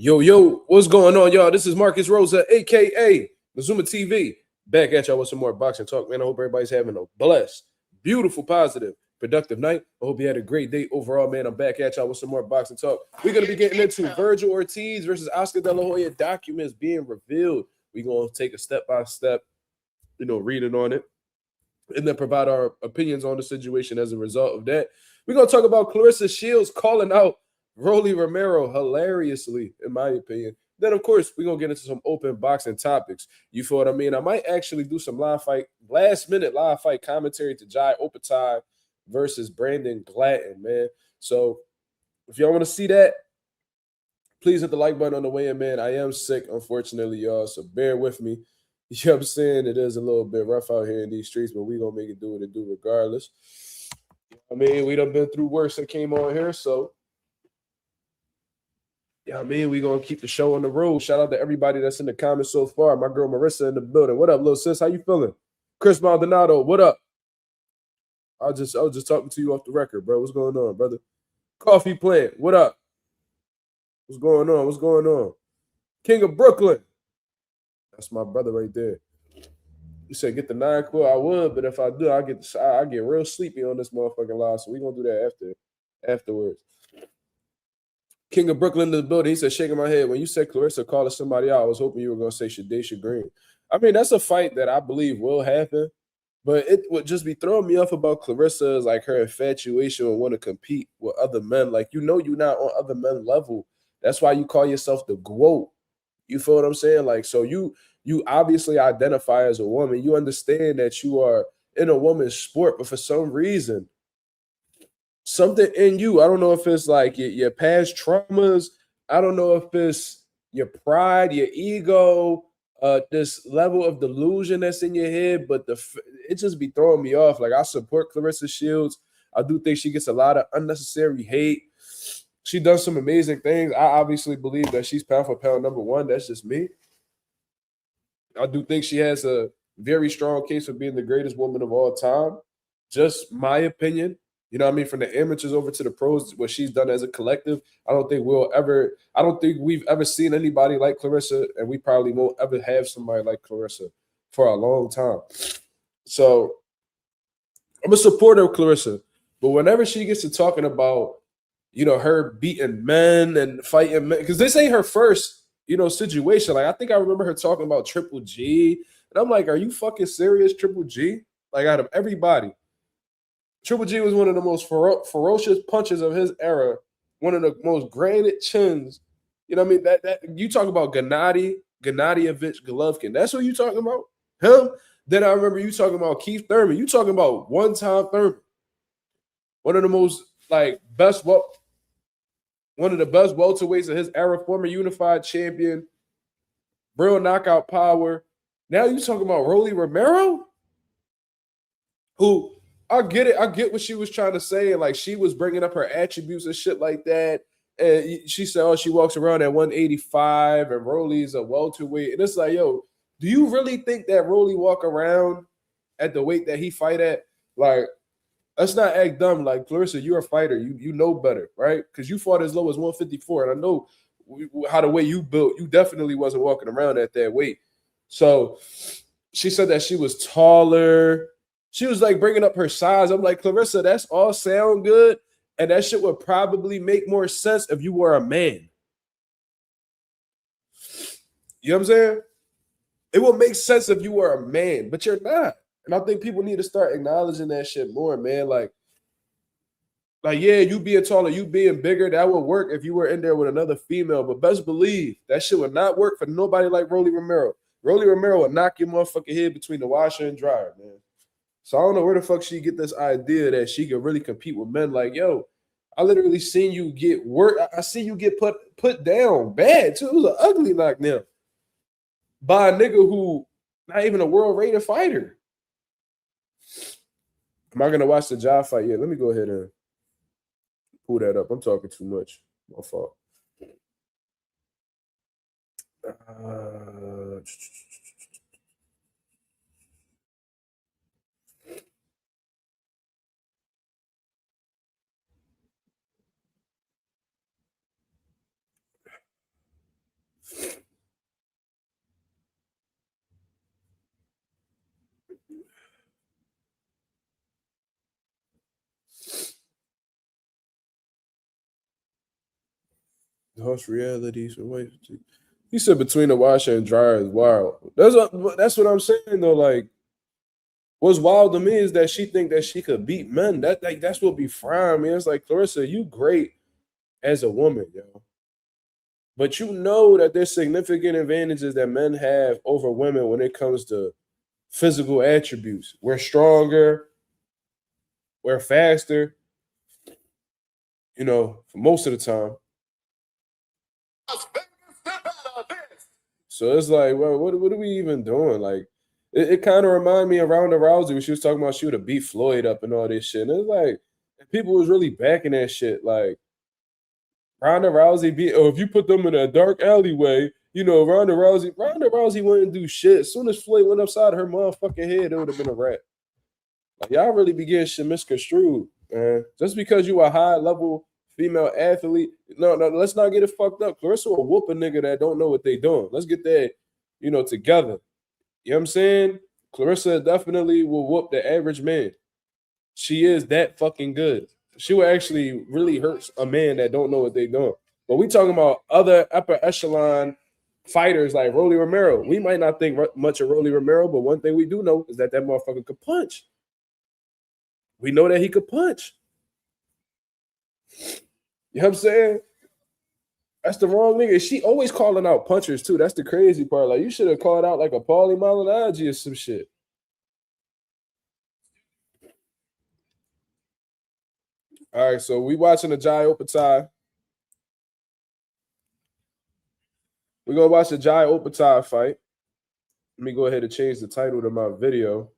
Yo, what's going on, y'all? This is Marcus Rosa, aka Mazuma TV, back at y'all with some more boxing talk, man. I hope everybody's having a blessed, beautiful, positive, productive night. I hope you had a great day overall, man. I'm back at y'all with some more boxing talk. We're gonna be getting into VERGIL Ortiz versus Oscar De La Hoya documents being revealed. We're gonna take a step by step, reading on it, and then provide our opinions on the situation as a result of that. We're gonna talk about Claressa Shields calling out Romero hilariously, in my opinion. Then, of course, we're gonna get into some open boxing topics. You feel what I mean? I might actually do some last-minute live fight commentary to Jai Opetav versus Brandon Glatton, man. So if y'all want to see that, please hit the like button on the way in, man. I am sick, unfortunately, y'all, so bear with me. You know what I'm saying? It is a little bit rough out here in these streets, but we're going to make it do what it do regardless. I mean, we done been through worse that came on here, so we're going to keep the show on the road. Shout out to everybody that's in the comments so far. My girl Marissa in the building. What up, little sis? How you feeling? Chris Maldonado, what up? I was just talking to you off the record, bro. What's going on, brother? Coffee Plant, what up? What's going on? What's going on? King of Brooklyn. That's my brother right there. You said get the 9 core. I would, but if I do, I get real sleepy on this motherfucking live. So we're gonna do that afterwards. King of Brooklyn in the building. He said, shaking my head. When you said Claressa calling somebody out, I was hoping you were gonna say Shadesha Green. I mean, that's a fight that I believe will happen, but it would just be throwing me off about Claressa is like her infatuation and want to compete with other men. Like, you're not on other men level. That's why you call yourself the GOAT. You feel what I'm saying? Like, so you obviously identify as a woman. You understand that you are in a woman's sport, but for some reason, something in you, I don't know if it's like your past traumas, I don't know if it's your pride, your ego, this level of delusion that's in your head, but it just be throwing me off. Like, I support Claressa Shields. I do think she gets a lot of unnecessary hate. She does some amazing things. I obviously believe that she's pound for pound #1. That's just me. I do think she has a very strong case for being the greatest woman of all time. Just my opinion. You know what I mean? From the amateurs over to the pros, what she's done as a collective, I don't think we've ever seen anybody like Claressa, and we probably won't ever have somebody like Claressa for a long time. So I'm a supporter of Claressa, but whenever she gets to talking about, her beating men and fighting men, because this ain't her first, situation. Like, I think I remember her talking about Triple G, and I'm like, are you fucking serious, Triple G? Like, out of everybody, Triple G was one of the most ferocious punches of his era, one of the most granite chins. You know what I mean? That you talk about Gennadievich Golovkin. That's what you talking about? Him? Then I remember you talking about Keith Thurman. You talking about one-time Thurman. One of the most one of the best welterweights of his era, former unified champion, real knockout power. Now you talking about Rolly Romero, who I get it. I get what she was trying to say, and like she was bringing up her attributes and shit like that. And she said, "Oh, she walks around at 185, and Rolly's a welterweight." And it's like, yo, do you really think that Rolly walk around at the weight that he fight at? Like, let's not act dumb. Like, Claressa, you're a fighter. You know better, right? Because you fought as low as 154, and I know how the way you built. You definitely wasn't walking around at that weight. So she said that she was taller. She was like bringing up her size. I'm like, Claressa, that's all sound good, and that shit would probably make more sense if you were a man. You know what I'm saying? It would make sense if you were a man, but you're not. And I think people need to start acknowledging that shit more, man. Like, yeah, you being taller, you being bigger, that would work if you were in there with another female. But best believe that shit would not work for nobody like Rolly Romero. Rolly Romero would knock your motherfucking head between the washer and dryer, man. So I don't know where the fuck she get this idea that she could really compete with men. Like, yo, I literally seen you get work. I see you get put down bad, too. It was an ugly knockdown by a nigga who not even a world-rated fighter. Am I going to watch the Jai fight? Yeah, let me go ahead and pull that up. I'm talking too much. My fault. Harsh realities. He said between the washer and dryer is wild. That's what I'm saying though. Like, what's wild to me is that she think that she could beat men. That's what be frying me. It's like, Claressa, you great as a woman, yo. But you know that there's significant advantages that men have over women when it comes to physical attributes. We're stronger, we're faster, for most of the time. So it's like, well, what are we even doing? Like, it kind of reminded me of Ronda Rousey when she was talking about she would have beat Floyd up and all this shit. And it's like, people was really backing that shit. Like, Ronda Rousey beat, or if you put them in a dark alleyway, Ronda Rousey wouldn't do shit. As soon as Floyd went upside her motherfucking head, it would have been a wrap. Like, y'all really be getting shit misconstrued, man. Just because you a high level female athlete, no, let's not get it fucked up. Claressa will whoop a nigga that don't know what they doing. Let's get that, together. You know what I'm saying? Claressa definitely will whoop the average man. She is that fucking good. She will actually really hurt a man that don't know what they doing. But we talking about other upper echelon fighters like Rolly Romero. We might not think much of Rolly Romero, but one thing we do know is that motherfucker could punch. We know that he could punch. You know what I'm saying? That's the wrong nigga. She always calling out punchers too. That's the crazy part. Like, you should have called out like a Paulie Malignaggi or some shit. All right, so we watching the Jai Opetaia. We're gonna watch the Jai Opetaia fight. Let me go ahead and change the title to my video.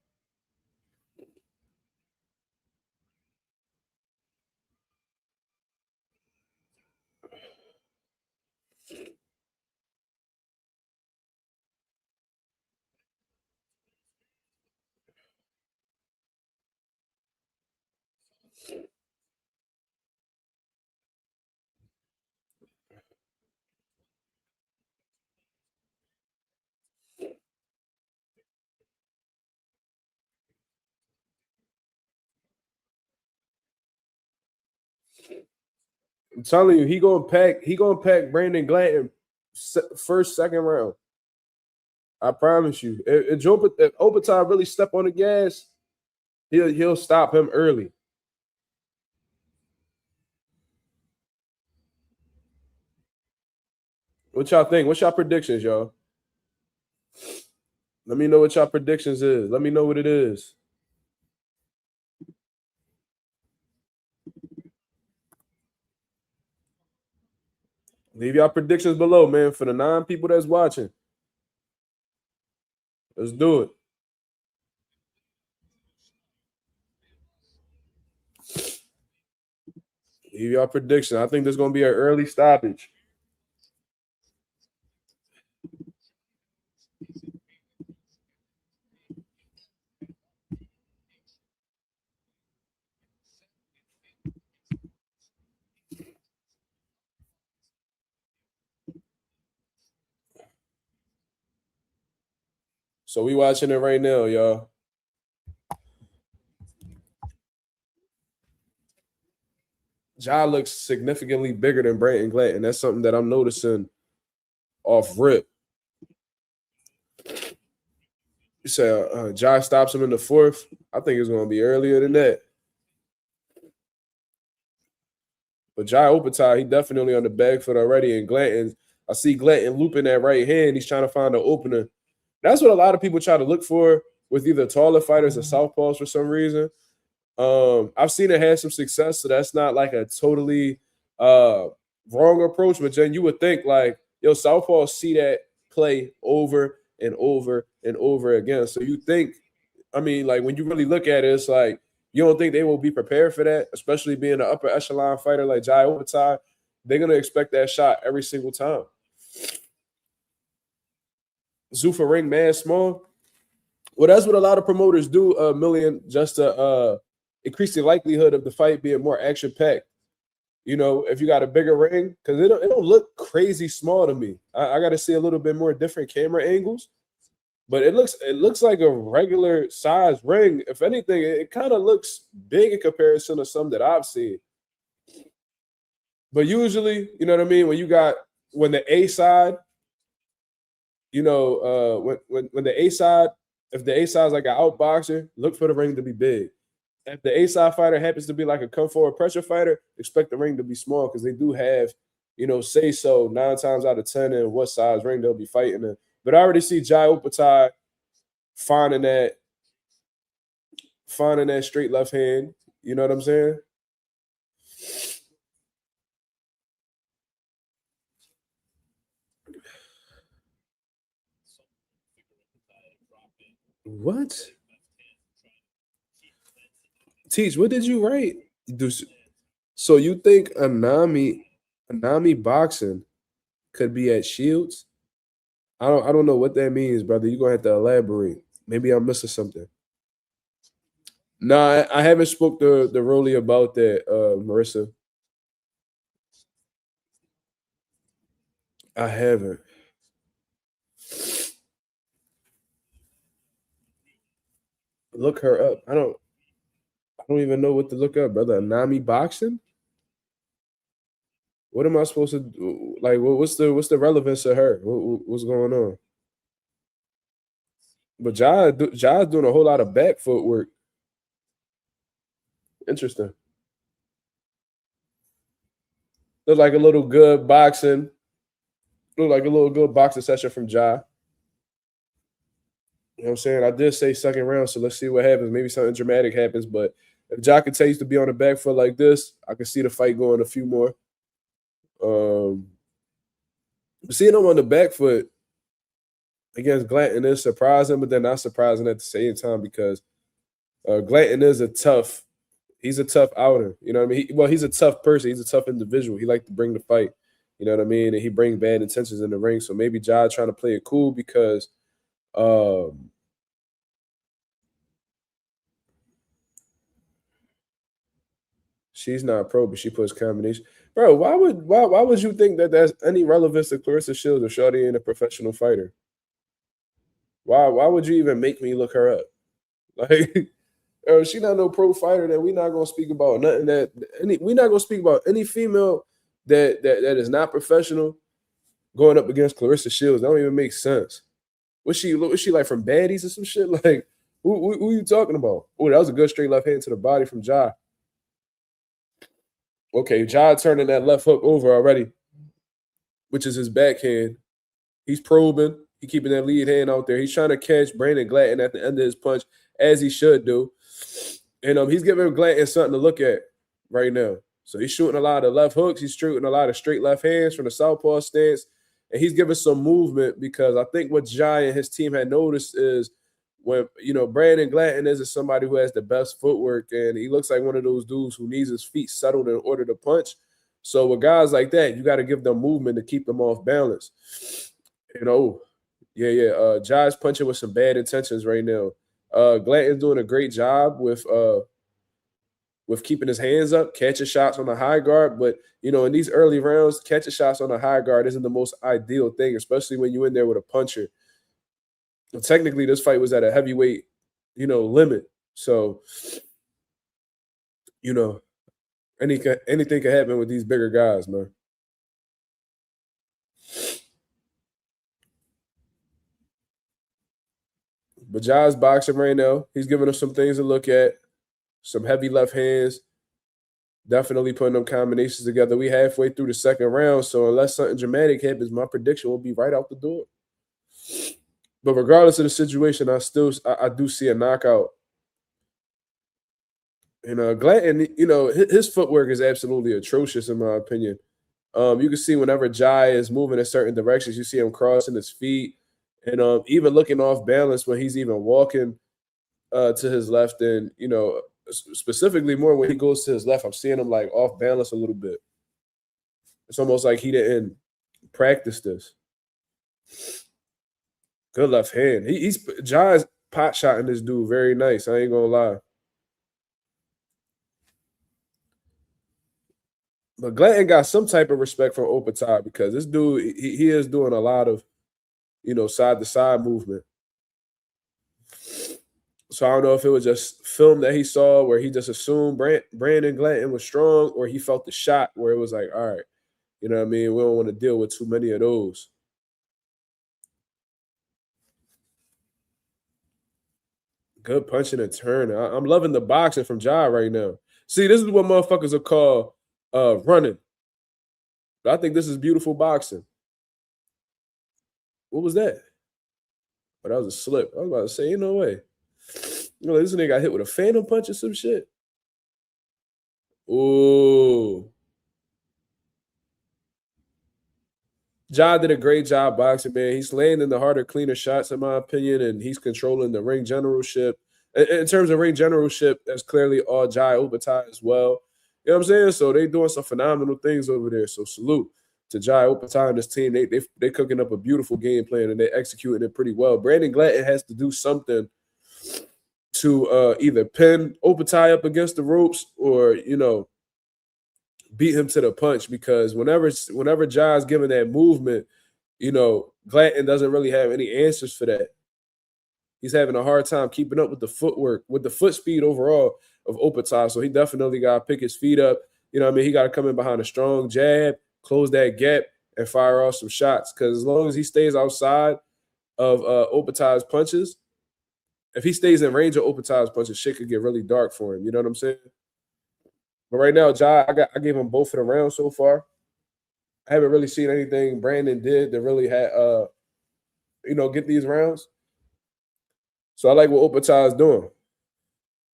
I'm telling you, he gonna pack Brandon Glanton first, second round. I promise you. If Opetaia really step on the gas, he'll stop him early. What y'all think? What's y'all predictions, y'all? Let me know what y'all predictions is. Let me know what it is. Leave y'all predictions below, man, for the 9 people that's watching. Let's do it. Leave y'all prediction. I think there's going to be an early stoppage. So we watching it right now, y'all. Ja looks significantly bigger than Brandon Glanton. That's something that I'm noticing off rip. You say Ja stops him in the 4th. I think it's going to be earlier than that. But Jai Opetaia, he definitely on the back foot already. And Glanton, I see Glanton looping that right hand. He's trying to find an opener. That's what a lot of people try to look for with either taller fighters or southpaws for some reason. I've seen it have some success, so that's not like a totally wrong approach. But Jen, you would think like, southpaws see that play over and over and over again. So you think, like when you really look at it, it's like you don't think they will be prepared for that, especially being an upper echelon fighter like Jai Opetaia. They're gonna expect that shot every single time. Zuffa ring man small. Well, that's what a lot of promoters do, Million, just to increase the likelihood of the fight being more action packed. If you got a bigger ring, because it don't look crazy small to me. I got to see a little bit more different camera angles. But it looks like a regular size ring. If anything, it kind of looks big in comparison to some that I've seen. But usually, you know what I mean, when the A side, when the A side, if the A side is like an outboxer, look for the ring to be big. If the A side fighter happens to be like a come forward pressure fighter, expect the ring to be small because they do have, say so 9 times out of 10 in what size ring they'll be fighting in. But I already see Jai Upatai finding that finding that straight left hand. You know what I'm saying? What? Teach, what did you write? Do- So you think Anami boxing could be at Shields? I don't know what that means, brother. You're gonna have to elaborate. Maybe I'm missing something. No, I haven't spoke to the Rolly about that, Marissa. I haven't. Look her up. I don't even know what to look up, brother. Anami boxing? What am I supposed to do? Like what's the relevance of her? What's going on? But Ja's doing a whole lot of back footwork. Interesting. Look like a little good boxing. Look like a little good boxing session from Ja. You know what I'm saying? I did say second round, so let's see what happens. Maybe something dramatic happens. But if Ja continues to be on the back foot like this, I can see the fight going a few more. Um, Seeing him on the back foot against Glanton is surprising, but then not surprising at the same time because Glanton is he's a tough outer. You know what I mean? He's a tough person. He's a tough individual. He like to bring the fight. You know what I mean? And he bring bad intentions in the ring. So maybe Ja trying to play it cool because um, she's not pro, but she puts combination. Bro, why would you think that there's any relevance to Claressa Shields if Shawty ain't a professional fighter? Why would you even make me look her up? Like, if she not no pro fighter, then we not gonna speak about nothing we not gonna speak about any female that is not professional going up against Claressa Shields. That don't even make sense. Was she like from baddies or some shit? Like, who you talking about? Oh, that was a good straight left hand to the body from Ja. Okay, Ja turning that left hook over already, which is his backhand. He's probing. He keeping that lead hand out there. He's trying to catch Brandon Glatton at the end of his punch, as he should do. And he's giving Glatton something to look at right now. So he's shooting a lot of left hooks. He's shooting a lot of straight left hands from the southpaw stance. And he's giving some movement because I think what Jai and his team had noticed is when, Brandon Glatton is somebody who has the best footwork and he looks like one of those dudes who needs his feet settled in order to punch. So with guys like that, you got to give them movement to keep them off balance. Yeah, yeah. Jai's punching with some bad intentions right now. Glatton's doing a great job with keeping his hands up, catching shots on the high guard. But in these early rounds, catching shots on the high guard isn't the most ideal thing, especially when you're in there with a puncher. Well, technically, this fight was at a heavyweight, limit. So, you know, anything can happen with these bigger guys, man. But Jai's boxing right now. He's giving us some things to look at. Some heavy left hands. Definitely putting them combinations together. We halfway through the second round, so unless something dramatic happens, my prediction will be right out the door. But regardless of the situation, I do see a knockout. And Glanton, his footwork is absolutely atrocious in my opinion. You can see whenever Jai is moving in certain directions, you see him crossing his feet, and even looking off balance when he's even walking to his left, and specifically more when he goes to his left, I'm seeing him like off balance a little bit. It's almost like he didn't practice this. Good left hand. He's Jai's pot shotting this dude very nice. I ain't gonna lie. But Glanton got some type of respect for Opatai because this dude he is doing a lot of side to side movement. So I don't know if it was just film that he saw where he just assumed Brandon Glanton was strong, or he felt the shot where it was like, all right, you know what I mean? We don't want to deal with too many of those. Good punching and turn. I'm loving the boxing from Ja right now. See, this is what motherfuckers are called running. But I think this is beautiful boxing. What was that? But that was a slip. I was about to say, ain't no way. You know, this nigga got hit with a phantom punch or some shit. Ooh. Ja did a great job boxing, man. He's landing the harder, cleaner shots, in my opinion, and he's controlling the ring generalship. In terms of ring generalship, that's clearly all Jai Obatai as well. You know what I'm saying? So they doing some phenomenal things over there. So salute to Jai Obatai and his team. They cooking up a beautiful game plan and they executing it pretty well. Brandon Glanton has to do something to either pin Obatai up against the ropes or, you know, beat him to the punch, because whenever Jai's giving that movement, you know, Glanton doesn't really have any answers for that. He's having a hard time keeping up with the footwork, with the foot speed overall of Obatai. So he definitely got to pick his feet up. You know what I mean? He got to come in behind a strong jab, close that gap, and fire off some shots. Because as long as he stays outside of Obatai's punches, if he stays in range of Obatai's punches, shit could get really dark for him. You know what I'm saying? But right now, I gave him both of the rounds so far. I haven't really seen anything Brandon did that really had you know, get these rounds. So I like what Obatai is doing.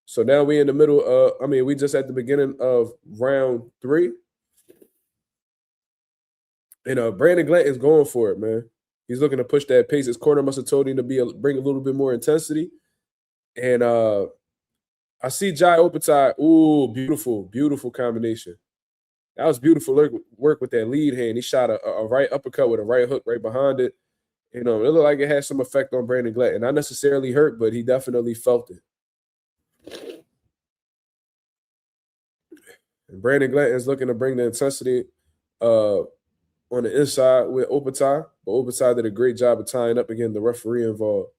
So now we in the middle. We just at the beginning of round 3, and Brandon Glanton's going for it, man. He's looking to push that pace. His corner must have told him to bring a little bit more intensity, and I see Jai Obatai. Ooh, beautiful, beautiful combination. That was beautiful work with that lead hand. He shot a right uppercut with a right hook right behind it. You know, it looked like it had some effect on Brandon Glanton. Not necessarily hurt, but he definitely felt it. And Brandon Glanton is looking to bring the intensity on the inside with Obatai. But Obatai did a great job of tying up and getting the referee involved.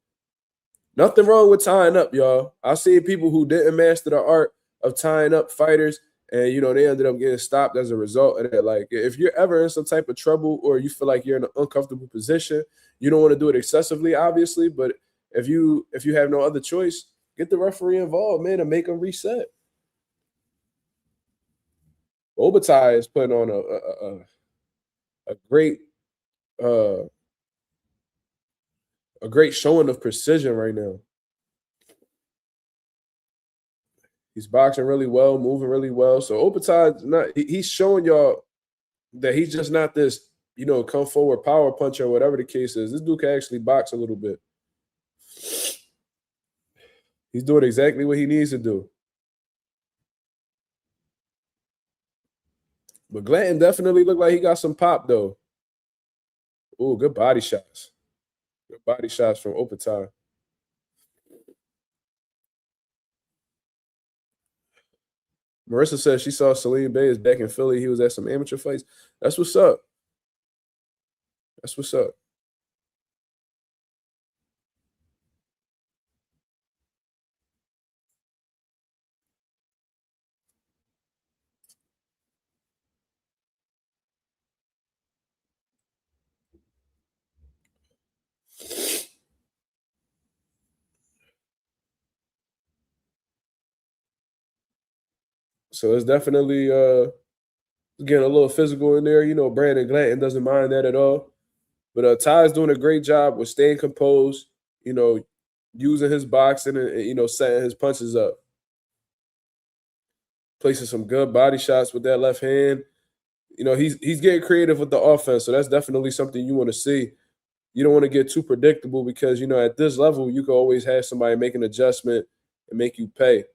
Nothing wrong with tying up, y'all. I've seen people who didn't master the art of tying up fighters, and, you know, they ended up getting stopped as a result of that. Like, if you're ever in some type of trouble or you feel like you're in an uncomfortable position, you don't want to do it excessively, obviously. But if you have no other choice, get the referee involved, man, and make them reset. Obatai is putting on a great a great showing of precision right now. He's boxing really well, moving really well. So Obatai, he's showing y'all that he's just not this, you know, come forward power puncher or whatever the case is. This dude can actually box a little bit. He's doing exactly what he needs to do. But Glanton definitely looked like he got some pop, though. Ooh, good body shots. Good body shots from Obatai. Marissa says she saw Salim Bay is back in Philly. He was at some amateur fights. That's what's up. That's what's up. So it's definitely getting a little physical in there. You know, Brandon Glanton doesn't mind that at all. But Ty's doing a great job with staying composed, you know, using his boxing and, you know, setting his punches up. Placing some good body shots with that left hand. You know, he's getting creative with the offense. So that's definitely something you want to see. You don't want to get too predictable because, you know, at this level, you can always have somebody make an adjustment and make you pay.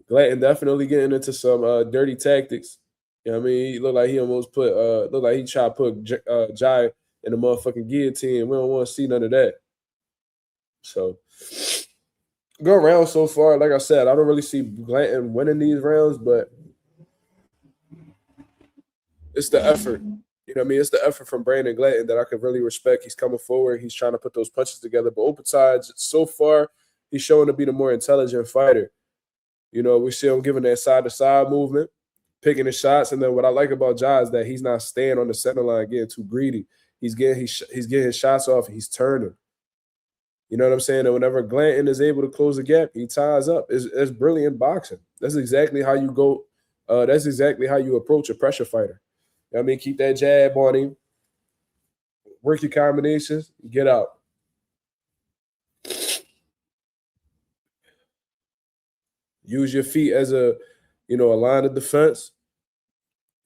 Glanton definitely getting into some dirty tactics. You know what I mean? He looked like he almost looked like he tried to put Jai in the motherfucking guillotine. We don't want to see none of that. So, good round so far. Like I said, I don't really see Glanton winning these rounds, but it's the effort. You know what I mean? It's the effort from Brandon Glanton that I could really respect. He's coming forward. He's trying to put those punches together. But Ortiz, so far, he's showing to be the more intelligent fighter. You know, we see him giving that side-to-side movement, picking his shots. And then what I like about Ja is that he's not staying on the center line getting too greedy. He's getting his shots off. He's turning. You know what I'm saying? And whenever Glanton is able to close the gap, he ties up. It's brilliant boxing. That's exactly how you go. That's exactly how you approach a pressure fighter. You know what I mean? Keep that jab on him. Work your combinations. Get out. Use your feet as a line of defense.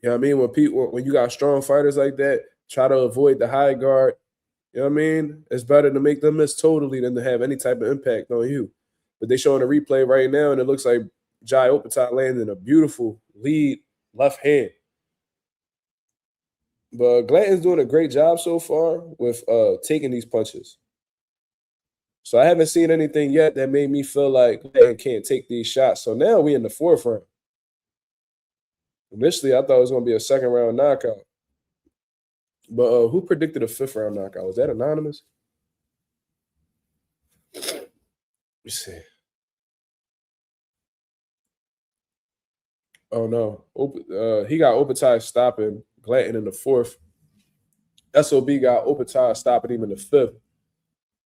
You know what I mean? When you got strong fighters like that, try to avoid the high guard. You know what I mean? It's better to make them miss totally than to have any type of impact on you. But they showing a replay right now, and it looks like Jai Opetaia landing a beautiful lead left hand. But Glanton's doing a great job so far with taking these punches. So I haven't seen anything yet that made me feel like Glanton can't take these shots. So now we in the fourth round. Initially, I thought it was going to be a second round knockout. But who predicted a fifth round knockout? Was that anonymous? Let's see. Oh, no. He got Opetaia stopping Glanton in the fourth. SOB got Opetaia stopping him in the fifth.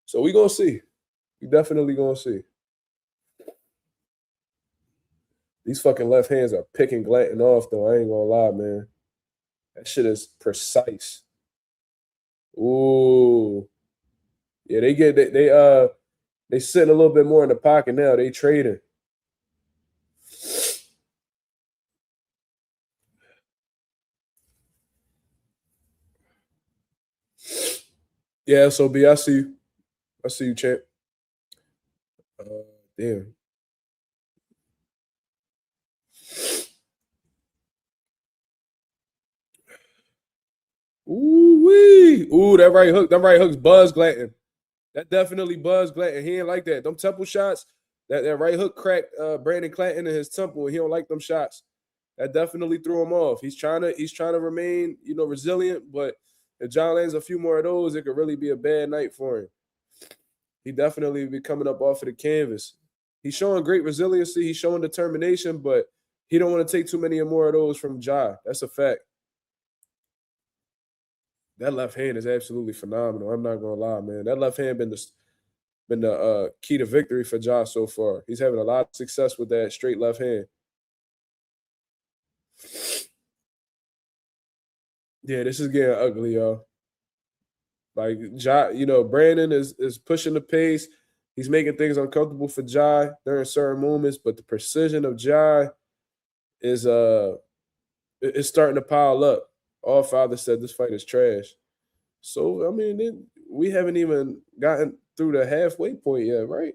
So we going to see. We definitely going to see. These fucking left hands are picking Glanton off, though. I ain't going to lie, man. That shit is precise. Ooh. Yeah, they sitting a little bit more in the pocket now. They trading. Yeah, SOB, I see you. I see you, champ. Damn. Ooh-wee. Ooh, that right hook. Them right hooks buzz Glanton. That definitely buzzed Glanton. He ain't like that. Them temple shots, that right hook cracked Brandon Glanton in his temple, and he don't like them shots. That definitely threw him off. He's trying to remain, resilient, but if John lands a few more of those, it could really be a bad night for him. He definitely be coming up off of the canvas. He's showing great resiliency. He's showing determination, but he don't want to take too many more of those from Ja. That's a fact. That left hand is absolutely phenomenal. I'm not gonna lie, man. That left hand been the key to victory for Ja so far. He's having a lot of success with that straight left hand. Yeah, this is getting ugly, y'all. Like Ja, Brandon is pushing the pace. He's making things uncomfortable for Ja during certain moments, but the precision of Ja is starting to pile up. All father said this fight is trash. So I mean, we haven't even gotten through the halfway point yet, right?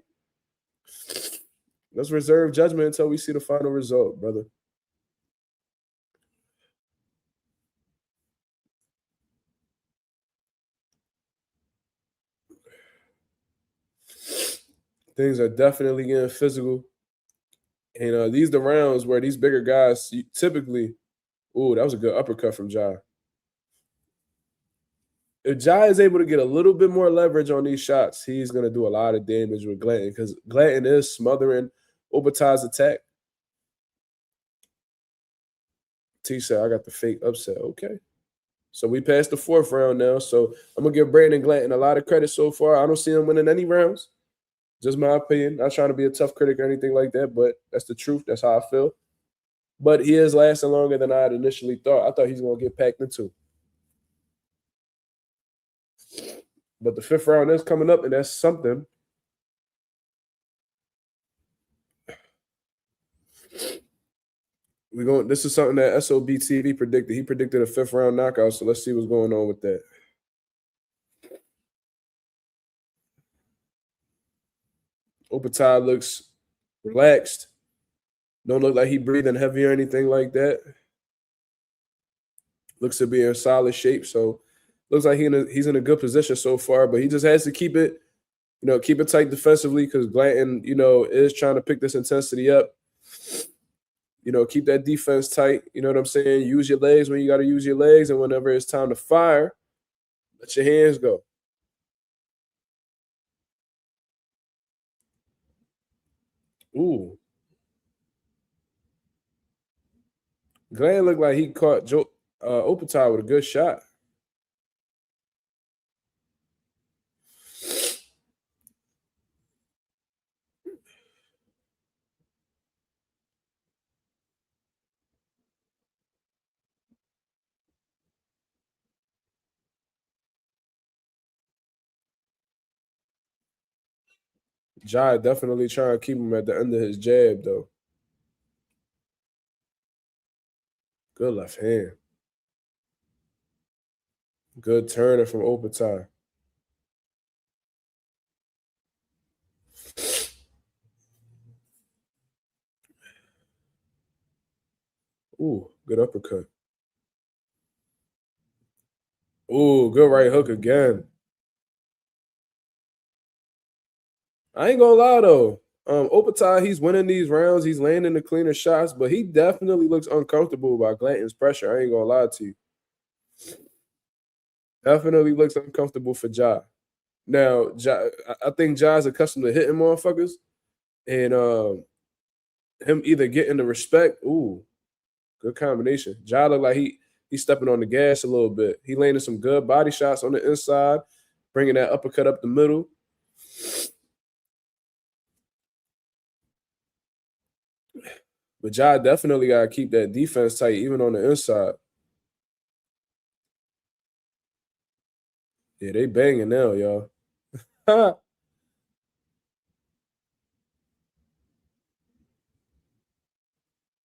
Let's reserve judgment until we see the final result, brother. Things are definitely getting physical. And these the rounds where these bigger guys typically, ooh, that was a good uppercut from Ja. If Ja is able to get a little bit more leverage on these shots, he's going to do a lot of damage with Glanton because Glanton is smothering Opetaia's attack. T said, I got the fake upset. Okay. So we passed the fourth round now. So I'm going to give Brandon Glanton a lot of credit so far. I don't see him winning any rounds. Just my opinion. Not trying to be a tough critic or anything like that, but that's the truth. That's how I feel. But he is lasting longer than I had initially thought. I thought he's going to get packed into. But the fifth round is coming up, and that's something. This is something that SOB TV predicted. He predicted a fifth round knockout, so let's see what's going on with that. Opetaia looks relaxed. Don't look like he breathing heavy or anything like that. Looks to be in solid shape, so looks like he's in a good position so far. But he just has to keep it, keep it tight defensively because Glanton, is trying to pick this intensity up. You know, keep that defense tight. You know what I'm saying? Use your legs when you got to use your legs, and whenever it's time to fire, let your hands go. Ooh. Glenn looked like he caught Opetard with a good shot. Jai definitely trying to keep him at the end of his jab, though. Good left hand. Good turner from Opetard. Ooh, good uppercut. Ooh, good right hook again. I ain't gonna lie though. Opetard, he's winning these rounds. He's landing the cleaner shots, but he definitely looks uncomfortable by Glanton's pressure. I ain't gonna lie to you. Definitely looks uncomfortable for Ja. Now, I think Ja's accustomed to hitting motherfuckers, and him either getting the respect. Ooh, good combination. Ja look like he's stepping on the gas a little bit. He landed some good body shots on the inside, bringing that uppercut up the middle. But Ja definitely got to keep that defense tight, even on the inside. Yeah, they banging now, y'all.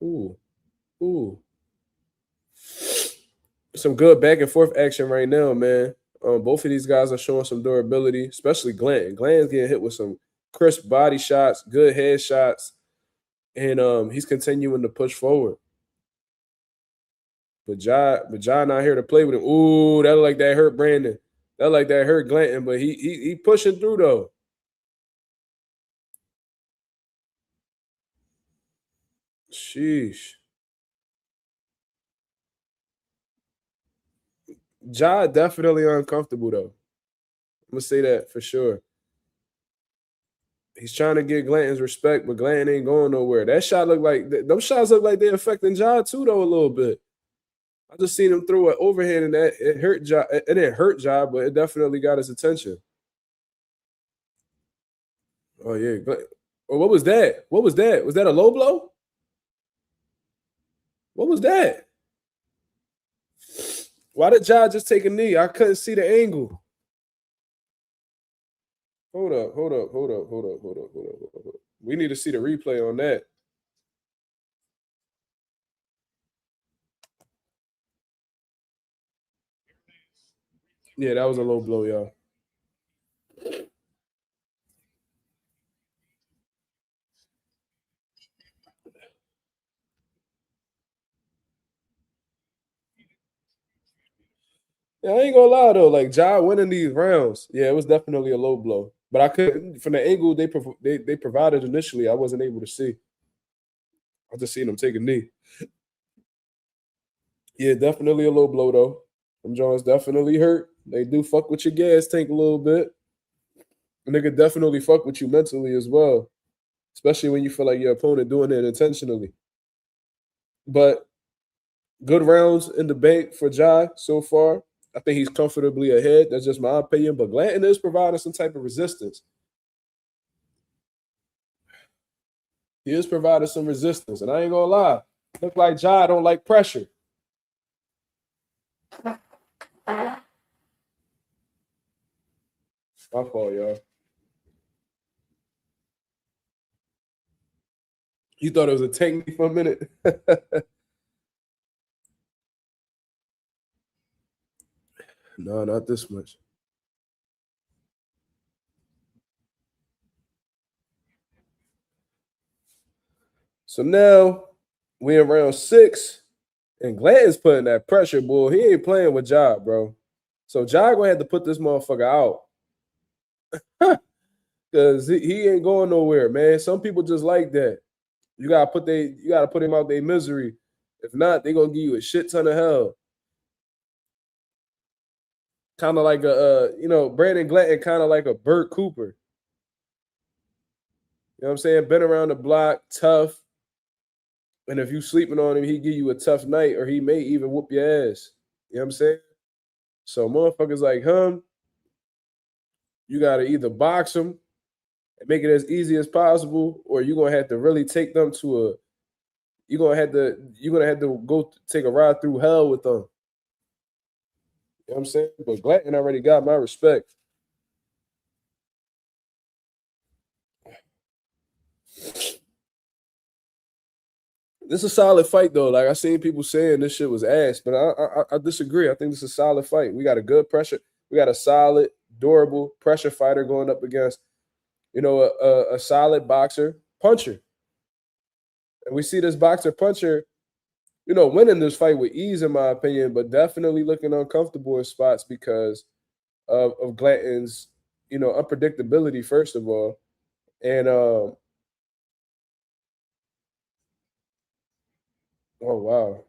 Ooh, ooh. Some good back and forth action right now, man. Both of these guys are showing some durability, especially Glenn. Glenn's getting hit with some crisp body shots, good head shots, and he's continuing to push forward. But Ja not here to play with him. Ooh, that look like that hurt Brandon. That like that hurt Glanton, but he pushing through though. Sheesh. Ja definitely uncomfortable though. I'm gonna say that for sure. He's trying to get Glanton's respect, but Glanton ain't going nowhere. That shot look like those shots look like they're affecting Ja too though a little bit. I just seen him throw an overhand and that it hurt Ja. It didn't hurt Ja, but it definitely got his attention. Oh yeah. Oh, what was that? What was that? Was that a low blow? What was that? Why did Ja just take a knee? I couldn't see the angle. Hold up, hold up, hold up, hold up, hold up, hold up, hold up. We need to see the replay on that. Yeah, that was a low blow, y'all. Yeah, I ain't gonna lie though. Like Ja winning these rounds, yeah, it was definitely a low blow. But I couldn't from the angle they provided initially. I wasn't able to see. I just seen him take a knee. Yeah, definitely a low blow though. Them Jones definitely hurt. They do fuck with your gas tank a little bit. And they could definitely fuck with you mentally as well, especially when you feel like your opponent doing it intentionally. But good rounds in the bank for Ja so far. I think he's comfortably ahead. That's just my opinion. But Glanton is providing some type of resistance. He is providing some resistance. And I ain't gonna lie. Look like Ja don't like pressure. My fault, y'all. You thought it was a technique for a minute? No, not this much. So now we in round 6, and Glanton's putting that pressure, boy. He ain't playing with Ja, bro. So Ja gonna have to put this motherfucker out. Because he ain't going nowhere, man. Some people just like that. You gotta put him out their misery. If not, they gonna give you a shit ton of hell. Kind of like Brandon Glanton, kind of like a Burt Cooper. You know what I'm saying? Been around the block, tough. And if you sleeping on him, he give you a tough night, or he may even whoop your ass. You know what I'm saying? So motherfuckers like him, you gotta either box him and make it as easy as possible, or you're gonna have to really take them to a you're gonna have to go take a ride through hell with them. You know what I'm saying? But Glanton already got my respect. This is a solid fight though. Like I seen people saying this shit was ass, but I disagree. I think this is a solid fight. We got a good pressure. We got a solid, durable pressure fighter going up against a solid boxer puncher, and we see this boxer puncher winning this fight with ease in my opinion, but definitely looking uncomfortable in spots because of Glanton's unpredictability first of all, and oh wow.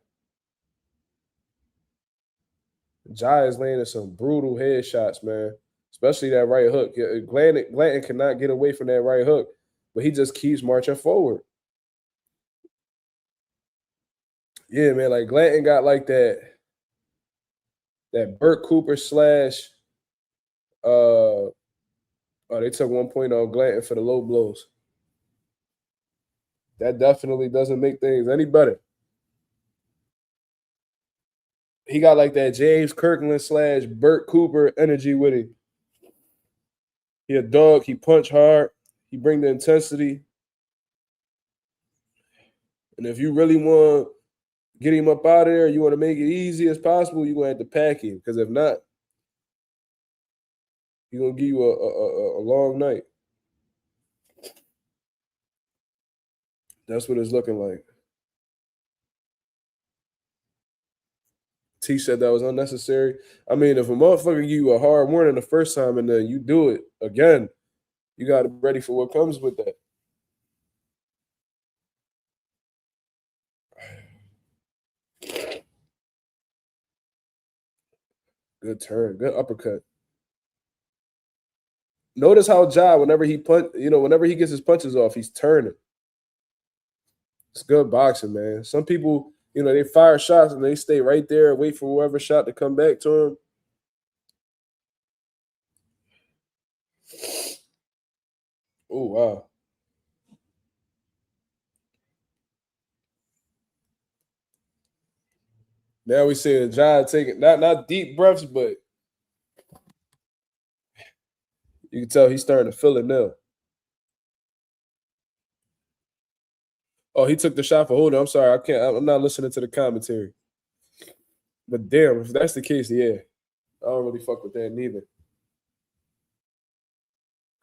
Jai is landing some brutal headshots, man. Especially that right hook. Yeah, Glanton cannot get away from that right hook, but he just keeps marching forward. Yeah, man. Like Glanton got like that Burt Cooper slash. Oh, they took 1 point off Glanton for the low blows. That definitely doesn't make things any better. He got like that James Kirkland slash Burt Cooper energy with him. He a dog. He punch hard. He bring the intensity. And if you really want to get him up out of there, you want to make it easy as possible, you're going to have to pack him. Because if not, he's going to give you a long night. That's what it's looking like. T said that was unnecessary. I mean, if a motherfucker give you a hard warning the first time and then you do it again, you got to be ready for what comes with that. Good turn. Good uppercut. Notice how Ja, whenever whenever he gets his punches off, he's turning. It's good boxing, man. Some people, they fire shots and they stay right there and wait for whoever shot to come back to them. Oh wow. Now we see John taking not deep breaths, but you can tell he's starting to feel it now. Oh, he took the shot for holding. I'm sorry, I can't. I'm not listening to the commentary. But damn, if that's the case, yeah, I don't really fuck with that neither.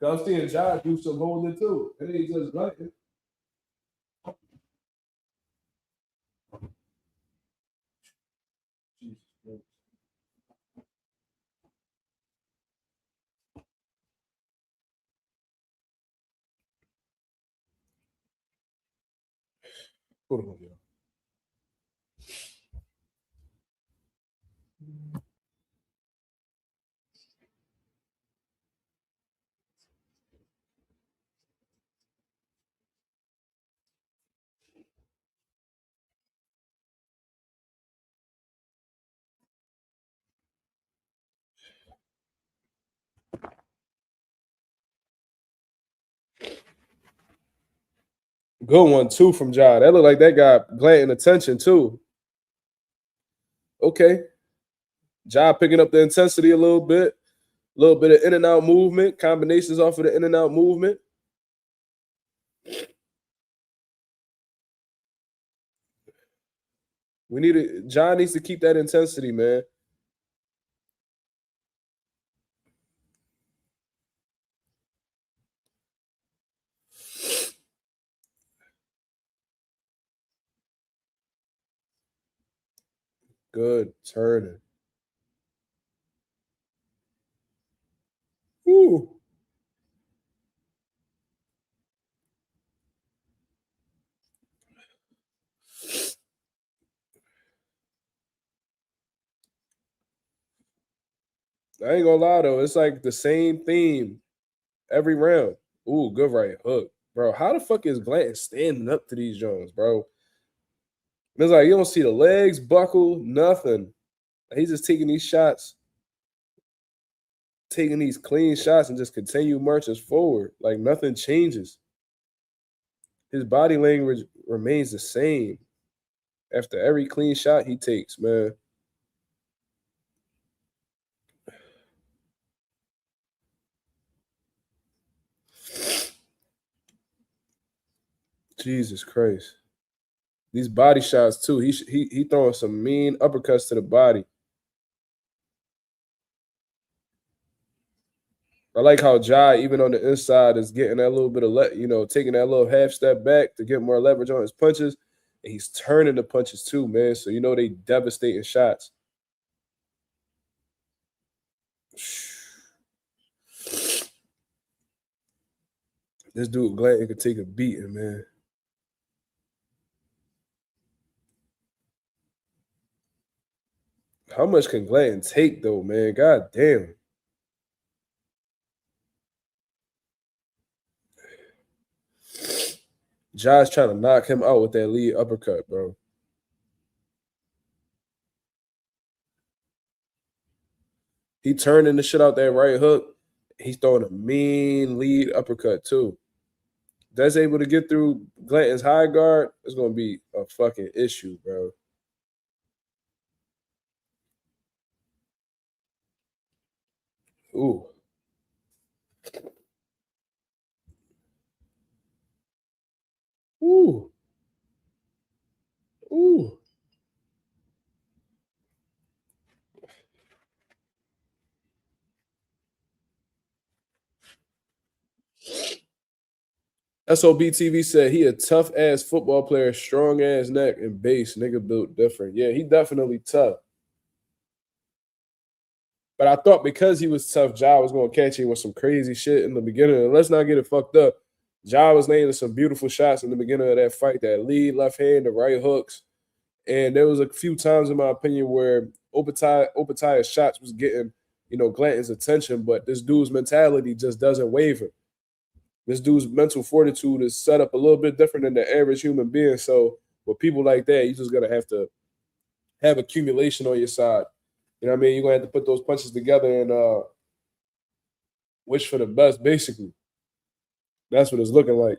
Cause I'm seeing John do some holding too. It ain't just nothing. Hold on, yo. Good one too from John. That looked like that got Glanton attention too. Okay, John picking up the intensity a little bit of in and out movement, combinations off of the in and out movement. John needs to keep that intensity, man. Good turning. Woo. I ain't gonna lie though, it's like the same theme every round. Ooh, good right hook, bro. How the fuck is Glanton standing up to these Jones, bro? It's like you don't see the legs buckle, nothing. He's just taking these shots, taking these clean shots, and just continue marching forward. Like nothing changes. His body language remains the same after every clean shot he takes, man. Jesus Christ. These body shots too. He throwing some mean uppercuts to the body. I like how Jai, even on the inside, is getting that little bit of taking that little half step back to get more leverage on his punches. And he's turning the punches too, man. So they devastating shots. This dude Glanton could take a beating, man. How much can Glanton take though, man? God damn. Jai's trying to knock him out with that lead uppercut, bro. He turning the shit out that right hook. He's throwing a mean lead uppercut too. That's able to get through Glanton's high guard. It's gonna be a fucking issue, bro. Ooh. Ooh. Ooh. SOB TV said he a tough ass football player, strong ass neck and base. Nigga built different. Yeah, he definitely tough. But I thought because he was tough, Ja was gonna catch him with some crazy shit in the beginning. And let's not get it fucked up. Ja was landing some beautiful shots in the beginning of that fight. That lead left hand, the right hooks. And there was a few times, in my opinion, where Opetaya's shots was getting, Glanton's attention, but this dude's mentality just doesn't waver. This dude's mental fortitude is set up a little bit different than the average human being. So with people like that, you just gotta have to have accumulation on your side. You know what I mean? You're gonna have to put those punches together and wish for the best, basically. That's what it's looking like.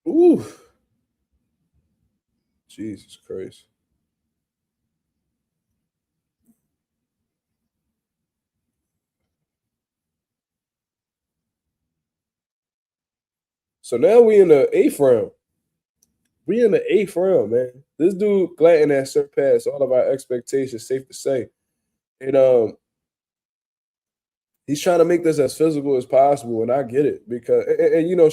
Ooh. Jesus Christ. So now we in the 8th round. We in the 8th round, man. This dude Glanton has surpassed all of our expectations, safe to say. And he's trying to make this as physical as possible, and I get it because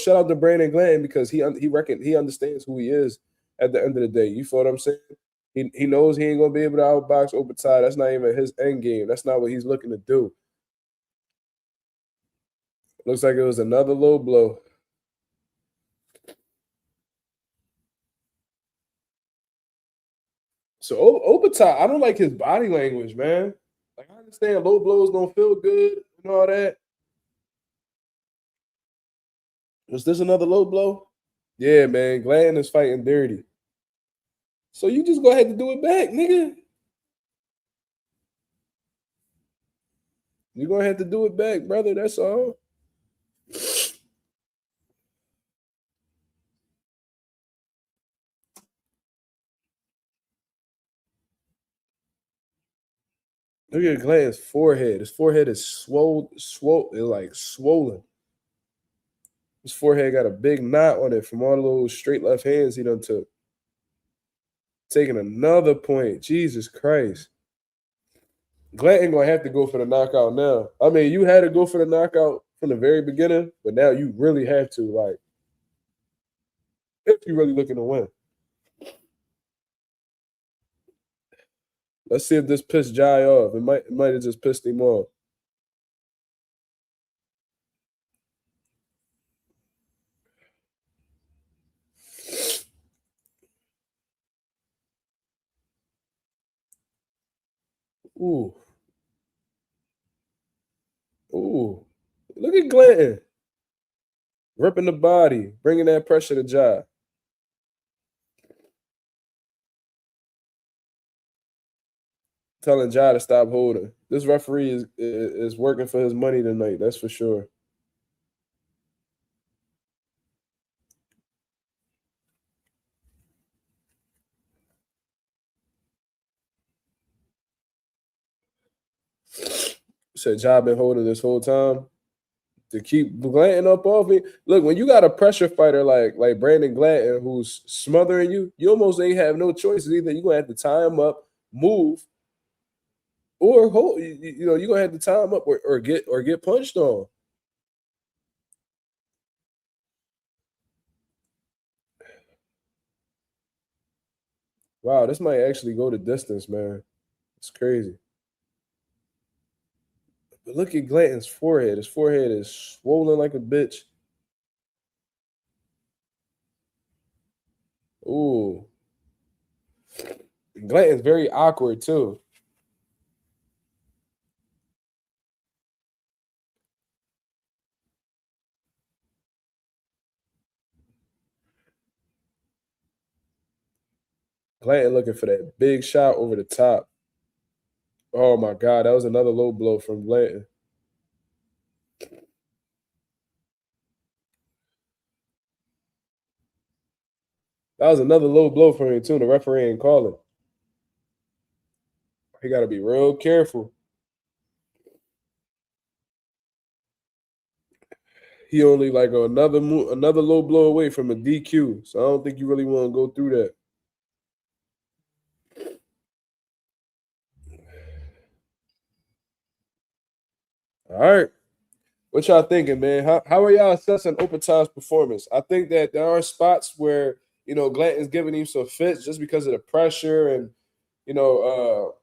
shout out to Brandon Glanton because he understands who he is at the end of the day. You feel what I'm saying? He knows he ain't gonna be able to outbox Opetaya. That's not even his end game. That's not what he's looking to do. Looks like it was another low blow. So Opetaya, I don't like his body language, man. Like I understand low blows don't feel good and all that. Was this another low blow? Yeah, man. Glanton is fighting dirty. So you just go ahead and do it back, nigga. You're gonna have to do it back, brother. That's all. Look at Glanton's forehead. His forehead is swollen. His forehead got a big knot on it from all those straight left hands he done took. Taking another point. Jesus Christ. Glanton gonna have to go for the knockout now. I mean, you had to go for the knockout from the very beginning, but now you really have to, like, if you're really looking to win. Let's see if this pissed Jai off. It might have just pissed him off. Ooh. Ooh. Look at Glanton. Ripping the body, bringing that pressure to Ja. Telling Ja to stop holding. This referee is working for his money tonight. That's for sure. Said Ja been holding this whole time to keep Glanton up off me. Look, when you got a pressure fighter like Brandon Glanton who's smothering you, you almost ain't have no choices. Either you're gonna have to tie him up, move, or hold. You know, you're gonna have to tie him up or get punched on. Wow, this might actually go the distance, man. It's crazy. But look at Glanton's forehead. His forehead is swollen like a bitch. Ooh. Glanton's very awkward too. Glanton looking for that big shot over the top. Oh my God, that was another low blow from Glanton. That was another low blow from him too. The referee ain't calling. He got to be real careful. He only like another low blow away from a DQ. So I don't think you really want to go through that. All right. What y'all thinking, man? How are y'all assessing Open Time's performance? I think that there are spots where, you know, Glanton's giving him some fits just because of the pressure and, you know,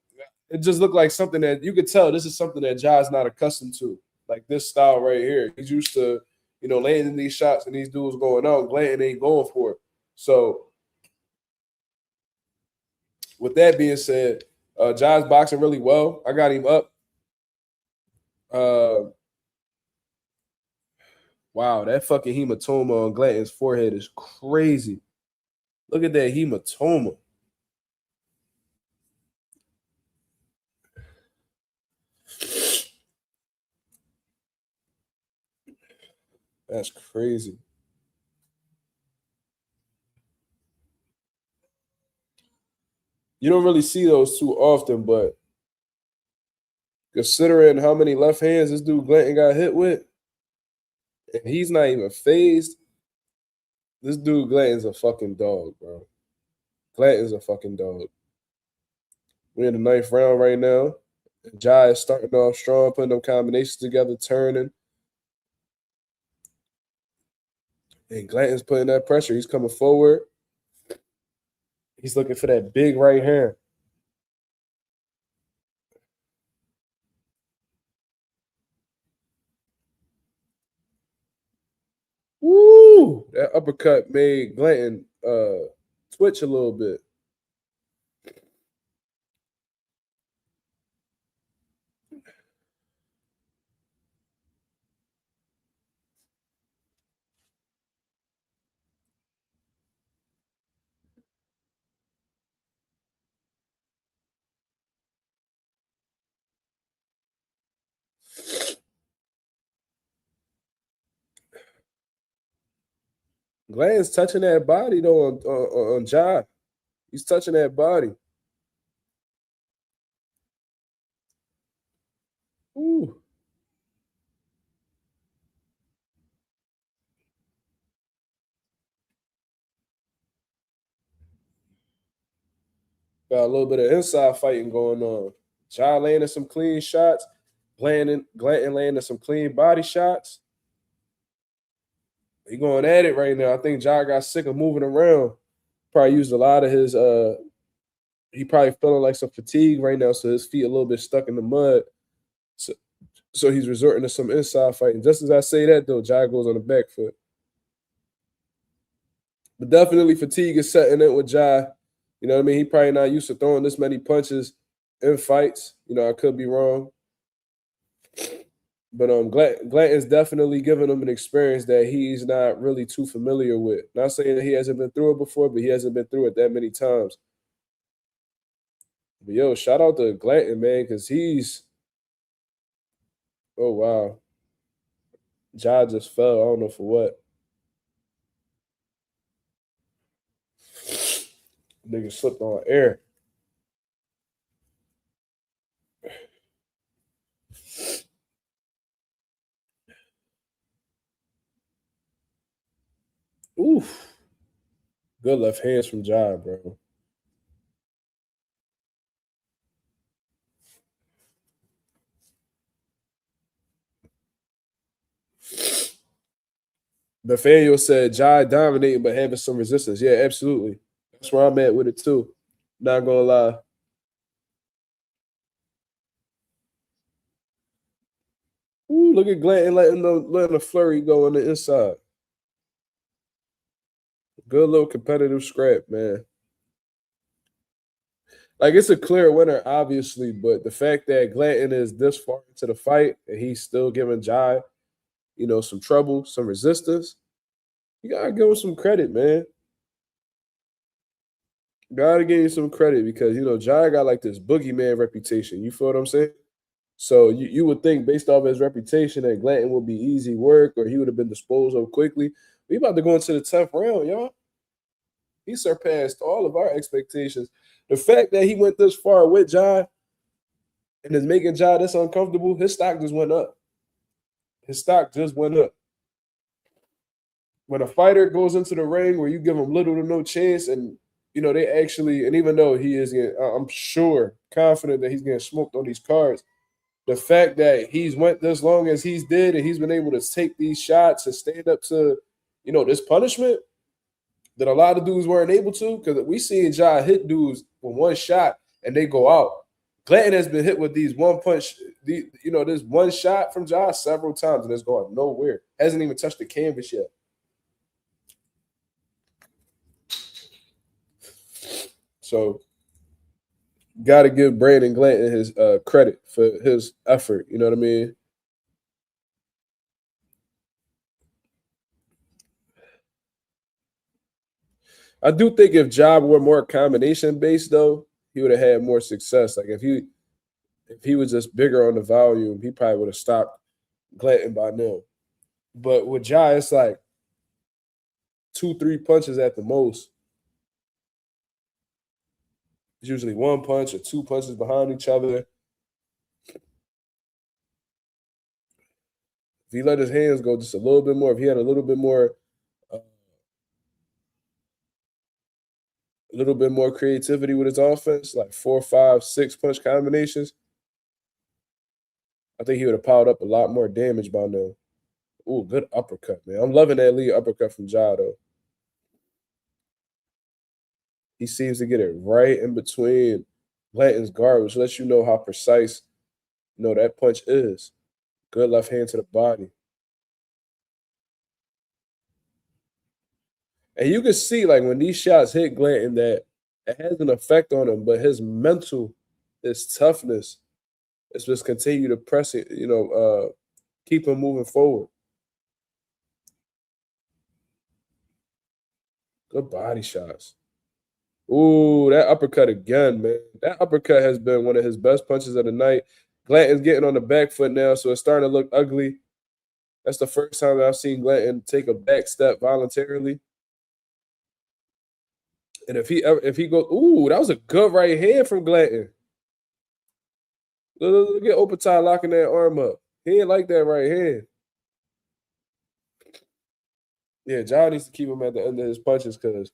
it just looked like something that you could tell this is something that Ja's not accustomed to. Like this style right here. He's used to, you know, landing these shots and these dudes going out. Glanton ain't going for it. So with that being said, Ja's boxing really well. I got him up. Uh, wow, that fucking hematoma on Glanton's forehead is crazy. Look at that hematoma. That's crazy. You don't really see those too often, but considering how many left hands this dude Glanton got hit with, and he's not even phased, this dude Glanton's a fucking dog, bro. Glanton's a fucking dog. We're in the ninth round right now. Ja is starting off strong, putting them combinations together, turning. And Glanton's putting that pressure. He's coming forward. He's looking for that big right hand. Woo! That uppercut made Glanton twitch a little bit. Glanton's touching that body though on Ja. He's touching that body. Ooh. Got a little bit of inside fighting going on. Ja landing some clean shots. Glanton landing some clean body shots. He going at it right now. I think Ja got sick of moving around. Probably used a lot of his he probably feeling like some fatigue right now, so his feet a little bit stuck in the mud. So he's resorting to some inside fighting. Just as I say that though, Ja goes on the back foot. But definitely fatigue is setting in with Ja. You know what I mean? He probably not used to throwing this many punches in fights. You know, I could be wrong. But Glanton's definitely giving him an experience that he's not really too familiar with. Not saying that he hasn't been through it before, but he hasn't been through it that many times. But yo, shout out to Glanton, man, because he's oh wow. Ja just fell. I don't know for what. Nigga slipped on air. Oof. Good left hands from Ja, bro. Nathaniel said Ja dominating but having some resistance. Yeah, absolutely. That's where I'm at with it too. Not gonna lie. Ooh, look at Glanton letting the flurry go on the inside. Good little competitive scrap, man. Like it's a clear winner, obviously, but the fact that Glanton is this far into the fight and he's still giving Ja, you know, some trouble, some resistance, you gotta give him some credit, man. Gotta give you some credit because you know Ja got like this boogeyman reputation. You feel what I'm saying? So you would think based off his reputation that Glanton would be easy work or he would have been disposed of quickly. We about to go into the 10th round, y'all. He surpassed all of our expectations. The fact that he went this far with Ja and is making Ja this uncomfortable, his stock just went up. His stock just went up. When a fighter goes into the ring where you give him little to no chance, and you know they actually, and even though he is, I'm sure, confident that he's getting smoked on these cards. The fact that he's went this long as he's did, and he's been able to take these shots and stand up to, you know, this punishment that a lot of dudes weren't able to, because we seen Ja hit dudes with one shot and they go out. Glanton has been hit with these one punch, this one shot from Ja several times and it's going nowhere. Hasn't even touched the canvas yet. So, got to give Brandon Glanton his credit for his effort. You know what I mean? I do think if Ja were more combination based, though, he would have had more success. Like if he was just bigger on the volume, he probably would have stopped Glanton by now. But with Ja, it's like 2, 3 punches at the most. It's usually one punch or two punches behind each other. If he let his hands go just a little bit more, if he had a little bit more creativity with his offense, like 4, 5, 6 punch combinations, I think he would have piled up a lot more damage by now. Ooh, good uppercut, man. I'm loving that lead uppercut from Ja, though. He seems to get it right in between Blanton's guard, which lets you know how precise, that punch is. Good left hand to the body. And you can see, like, when these shots hit Glanton, that it has an effect on him, but his toughness, is just continue to press it, keep him moving forward. Good body shots. Ooh, that uppercut again, man. That uppercut has been one of his best punches of the night. Glanton's getting on the back foot now, so it's starting to look ugly. That's the first time that I've seen Glanton take a back step voluntarily. And if he goes, ooh, that was a good right hand from Glanton. Look at Opatai locking that arm up. He ain't like that right hand. Yeah, John needs to keep him at the end of his punches because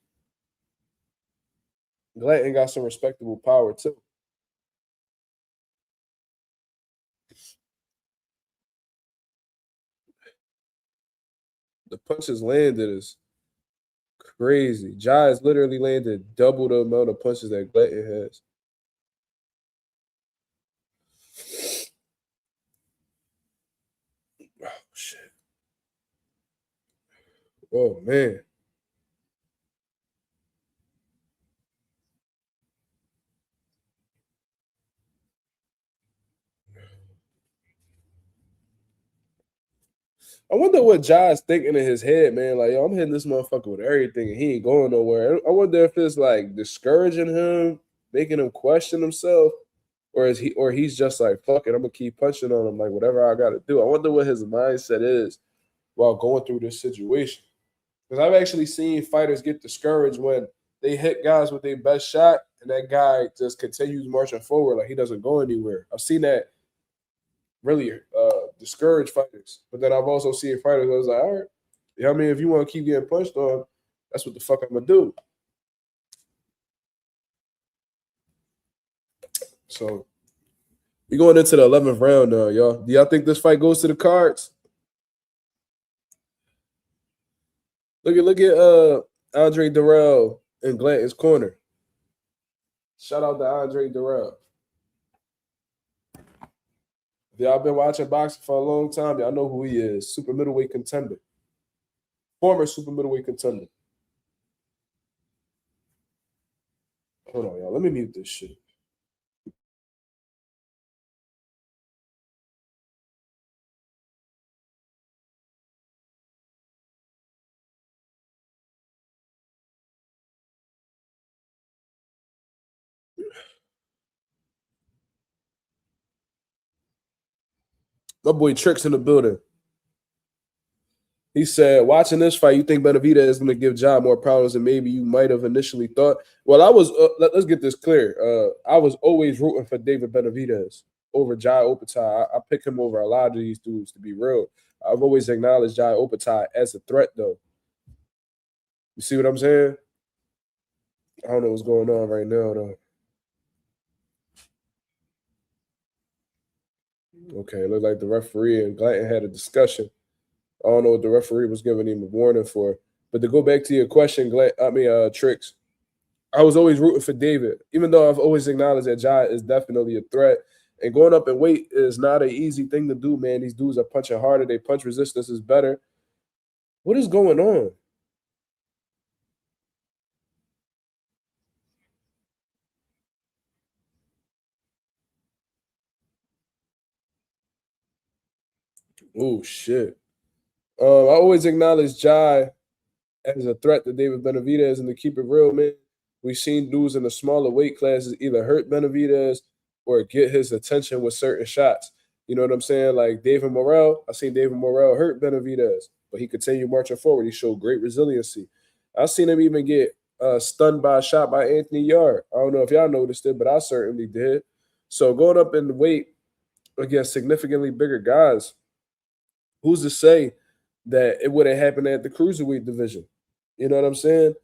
Glanton got some respectable power too. The punches landed is crazy. Ja has literally landed double the amount of punches that Glanton has. Oh shit. Oh man. I wonder what Jai's thinking in his head, man. Like, yo, I'm hitting this motherfucker with everything, and he ain't going nowhere. I wonder if it's like discouraging him, making him question himself, or he's just like, fuck it, I'm gonna keep punching on him, like whatever I gotta do. I wonder what his mindset is while going through this situation. Because I've actually seen fighters get discouraged when they hit guys with their best shot, and that guy just continues marching forward, like he doesn't go anywhere. I've seen that really discourage fighters. But then I've also seen fighters that was like, all right, you know what I mean? If you want to keep getting punched on, that's what the fuck I'm gonna do. So we going into the 11th round now, y'all. Do y'all think this fight goes to the cards? Look at Andre Durrell in Glanton's corner. Shout out to Andre Durrell. If y'all been watching boxing for a long time, y'all know who he is. Super middleweight contender. Former super middleweight contender. Hold on, y'all. Let me mute this shit. My boy Tricks in the building. He said, watching this fight, you think Benavidez is going to give Ja more problems than maybe you might have initially thought? Well, let's get this clear. I was always rooting for David Benavidez over Jai Opetaia. I pick him over a lot of these dudes, to be real. I've always acknowledged Jai Opetaia as a threat, though. You see what I'm saying? I don't know what's going on right now, though. Okay, it looked like the referee and Glanton had a discussion. I don't know what the referee was giving him a warning for. But to go back to your question, Tricks, I was always rooting for David, even though I've always acknowledged that Jai is definitely a threat. And going up in weight is not an easy thing to do, man. These dudes are punching harder. Their punch resistance is better. What is going on? Oh, shit. I always acknowledge Jai as a threat to David Benavidez, and to keep it real, man, we've seen dudes in the smaller weight classes either hurt Benavidez or get his attention with certain shots. You know what I'm saying? Like David Morrell, I seen David Morrell hurt Benavidez, but he continued marching forward. He showed great resiliency. I've seen him even get stunned by a shot by Anthony Yard. I don't know if y'all noticed it, but I certainly did. So going up in the weight against significantly bigger guys, who's to say that it would have happened at the cruiserweight division? You know what I'm saying?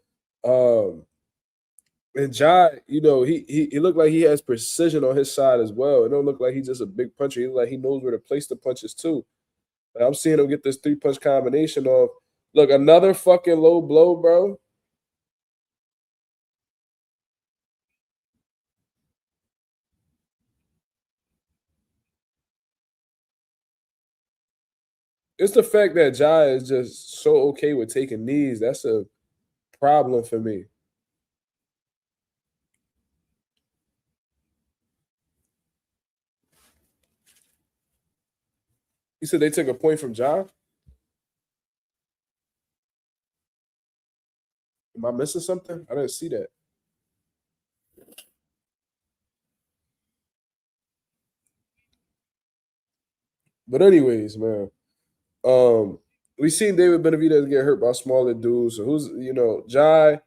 And Jai, you know, he looked like he has precision on his side as well. It don't look like he's just a big puncher. He look like he knows where to place the punches too. And I'm seeing him get this 3-punch combination off. Look, another fucking low blow, bro. It's the fact that Jai is just so okay with taking knees. That's a problem for me. You said they took a point from Jai? Am I missing something? I didn't see that. But anyways, man, we seen David Benavidez get hurt by smaller dudes. So who's Jai?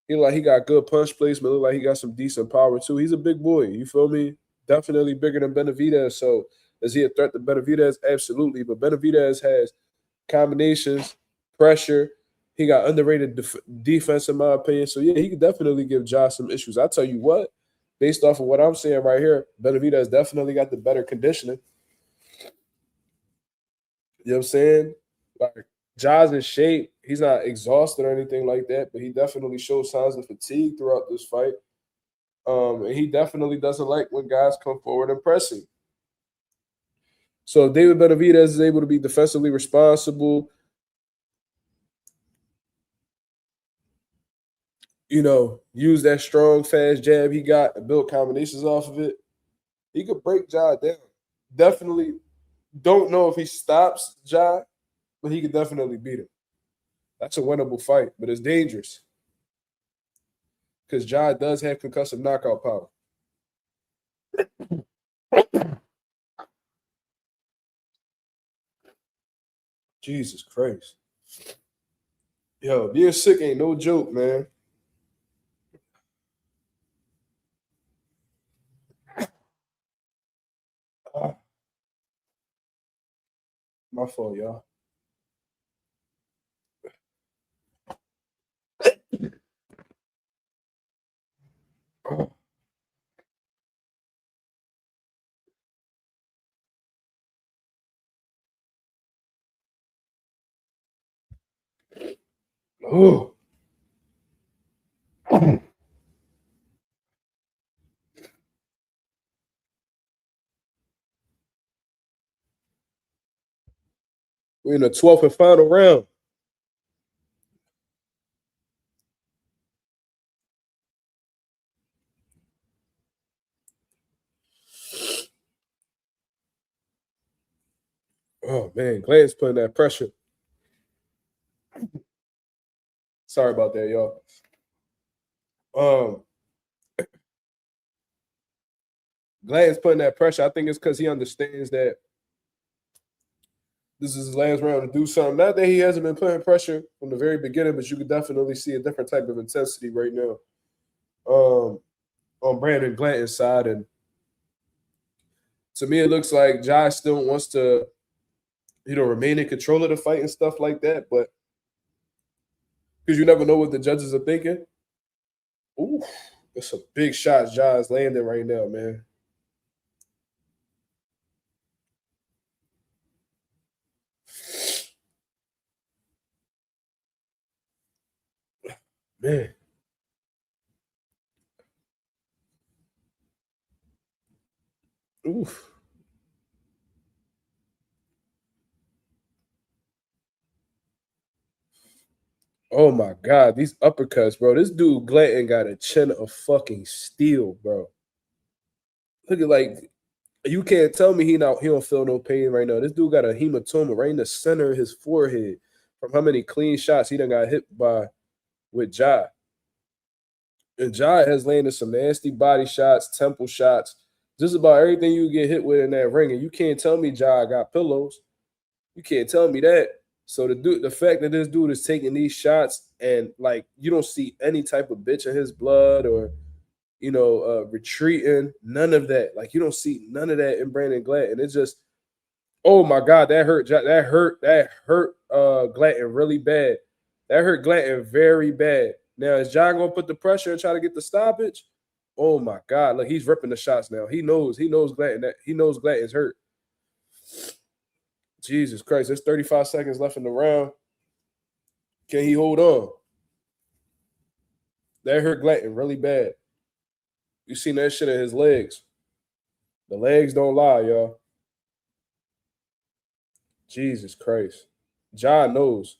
He got good punch placement. Look like he got some decent power too. He's a big boy. You feel me? Definitely bigger than Benavidez. So is he a threat to Benavidez? Absolutely. But Benavidez has combinations, pressure. He got underrated defense, in my opinion. So yeah, he could definitely give Josh some issues. I tell you what, based off of what I'm saying right here, Benavidez definitely got the better conditioning. You know what I'm saying? Like Ja's in shape. He's not exhausted or anything like that, but he definitely shows signs of fatigue throughout this fight. And he definitely doesn't like when guys come forward and pressing. So if David Benavidez is able to be defensively responsible, use that strong, fast jab he got and build combinations off of it, he could break Ja down. Definitely don't know if he stops Ja, but he could definitely beat him. That's a winnable fight, but it's dangerous because Ja does have concussive knockout power. Jesus Christ. Yo, being sick ain't no joke, man. My fault, y'all. Oh. We're in the 12th and final round. Oh man, Glenn's putting that pressure. Sorry about that, y'all. Glenn's putting that pressure. I think it's because he understands that this is his last round to do something. Not that he hasn't been putting pressure from the very beginning, but you could definitely see a different type of intensity right now on Brandon Glanton's side. And to me, it looks like Josh still wants to, remain in control of the fight and stuff like that. But because you never know what the judges are thinking. Ooh, it's a big shot Josh landing right now, man. Man. Oof. Oh my God, these uppercuts, bro. This dude Glanton got a chin of fucking steel, bro. Look at like you can't tell me he don't feel no pain right now. This dude got a hematoma right in the center of his forehead from how many clean shots he done got hit by with Ja. And Ja has landed some nasty body shots, temple shots, just about everything you get hit with in that ring. And you can't tell me Ja got pillows. You can't tell me that. So the fact that this dude is taking these shots and like you don't see any type of bitch in his blood or retreating, none of that. Like you don't see none of that in Brandon Glanton. It's just, oh my God, that hurt. That hurt Glanton really bad. That hurt Glanton very bad. Now is John gonna put the pressure and try to get the stoppage? Oh my God, look, he's ripping the shots now. He knows Glanton's hurt. Jesus Christ, there's 35 seconds left in the round. Can he hold on? That hurt Glanton really bad. You seen that shit in his legs. The legs don't lie, y'all. Jesus Christ. John knows.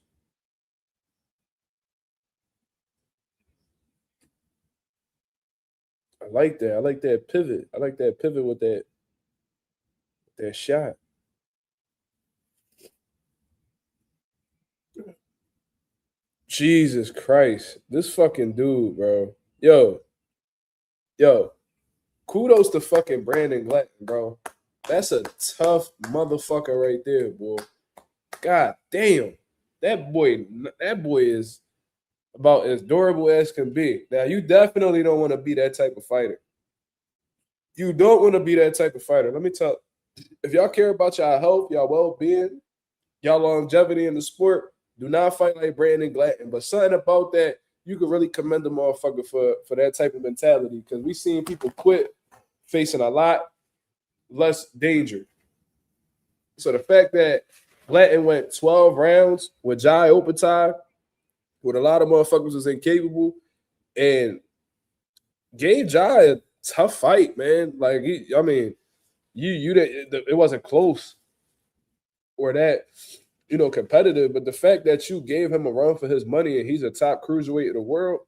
I like that. I like that pivot. I like that pivot with that shot. Jesus Christ. This fucking dude, bro. Yo. Kudos to fucking Brandon Glanton, bro. That's a tough motherfucker right there, boy. God damn. That boy is about as durable as can be. Now, you definitely don't want to be that type of fighter. You don't want to be that type of fighter. Let me tell you, if y'all care about y'all health, y'all well-being, y'all longevity in the sport, do not fight like Brandon Glanton. But something about that, you can really commend the motherfucker for that type of mentality because we seen people quit facing a lot less danger. So the fact that Glanton went 12 rounds with Jai open time, with a lot of motherfuckers was incapable, and gave Jai a tough fight, man. Like, it wasn't close or that, competitive. But the fact that you gave him a run for his money and he's a top cruiserweight in the world,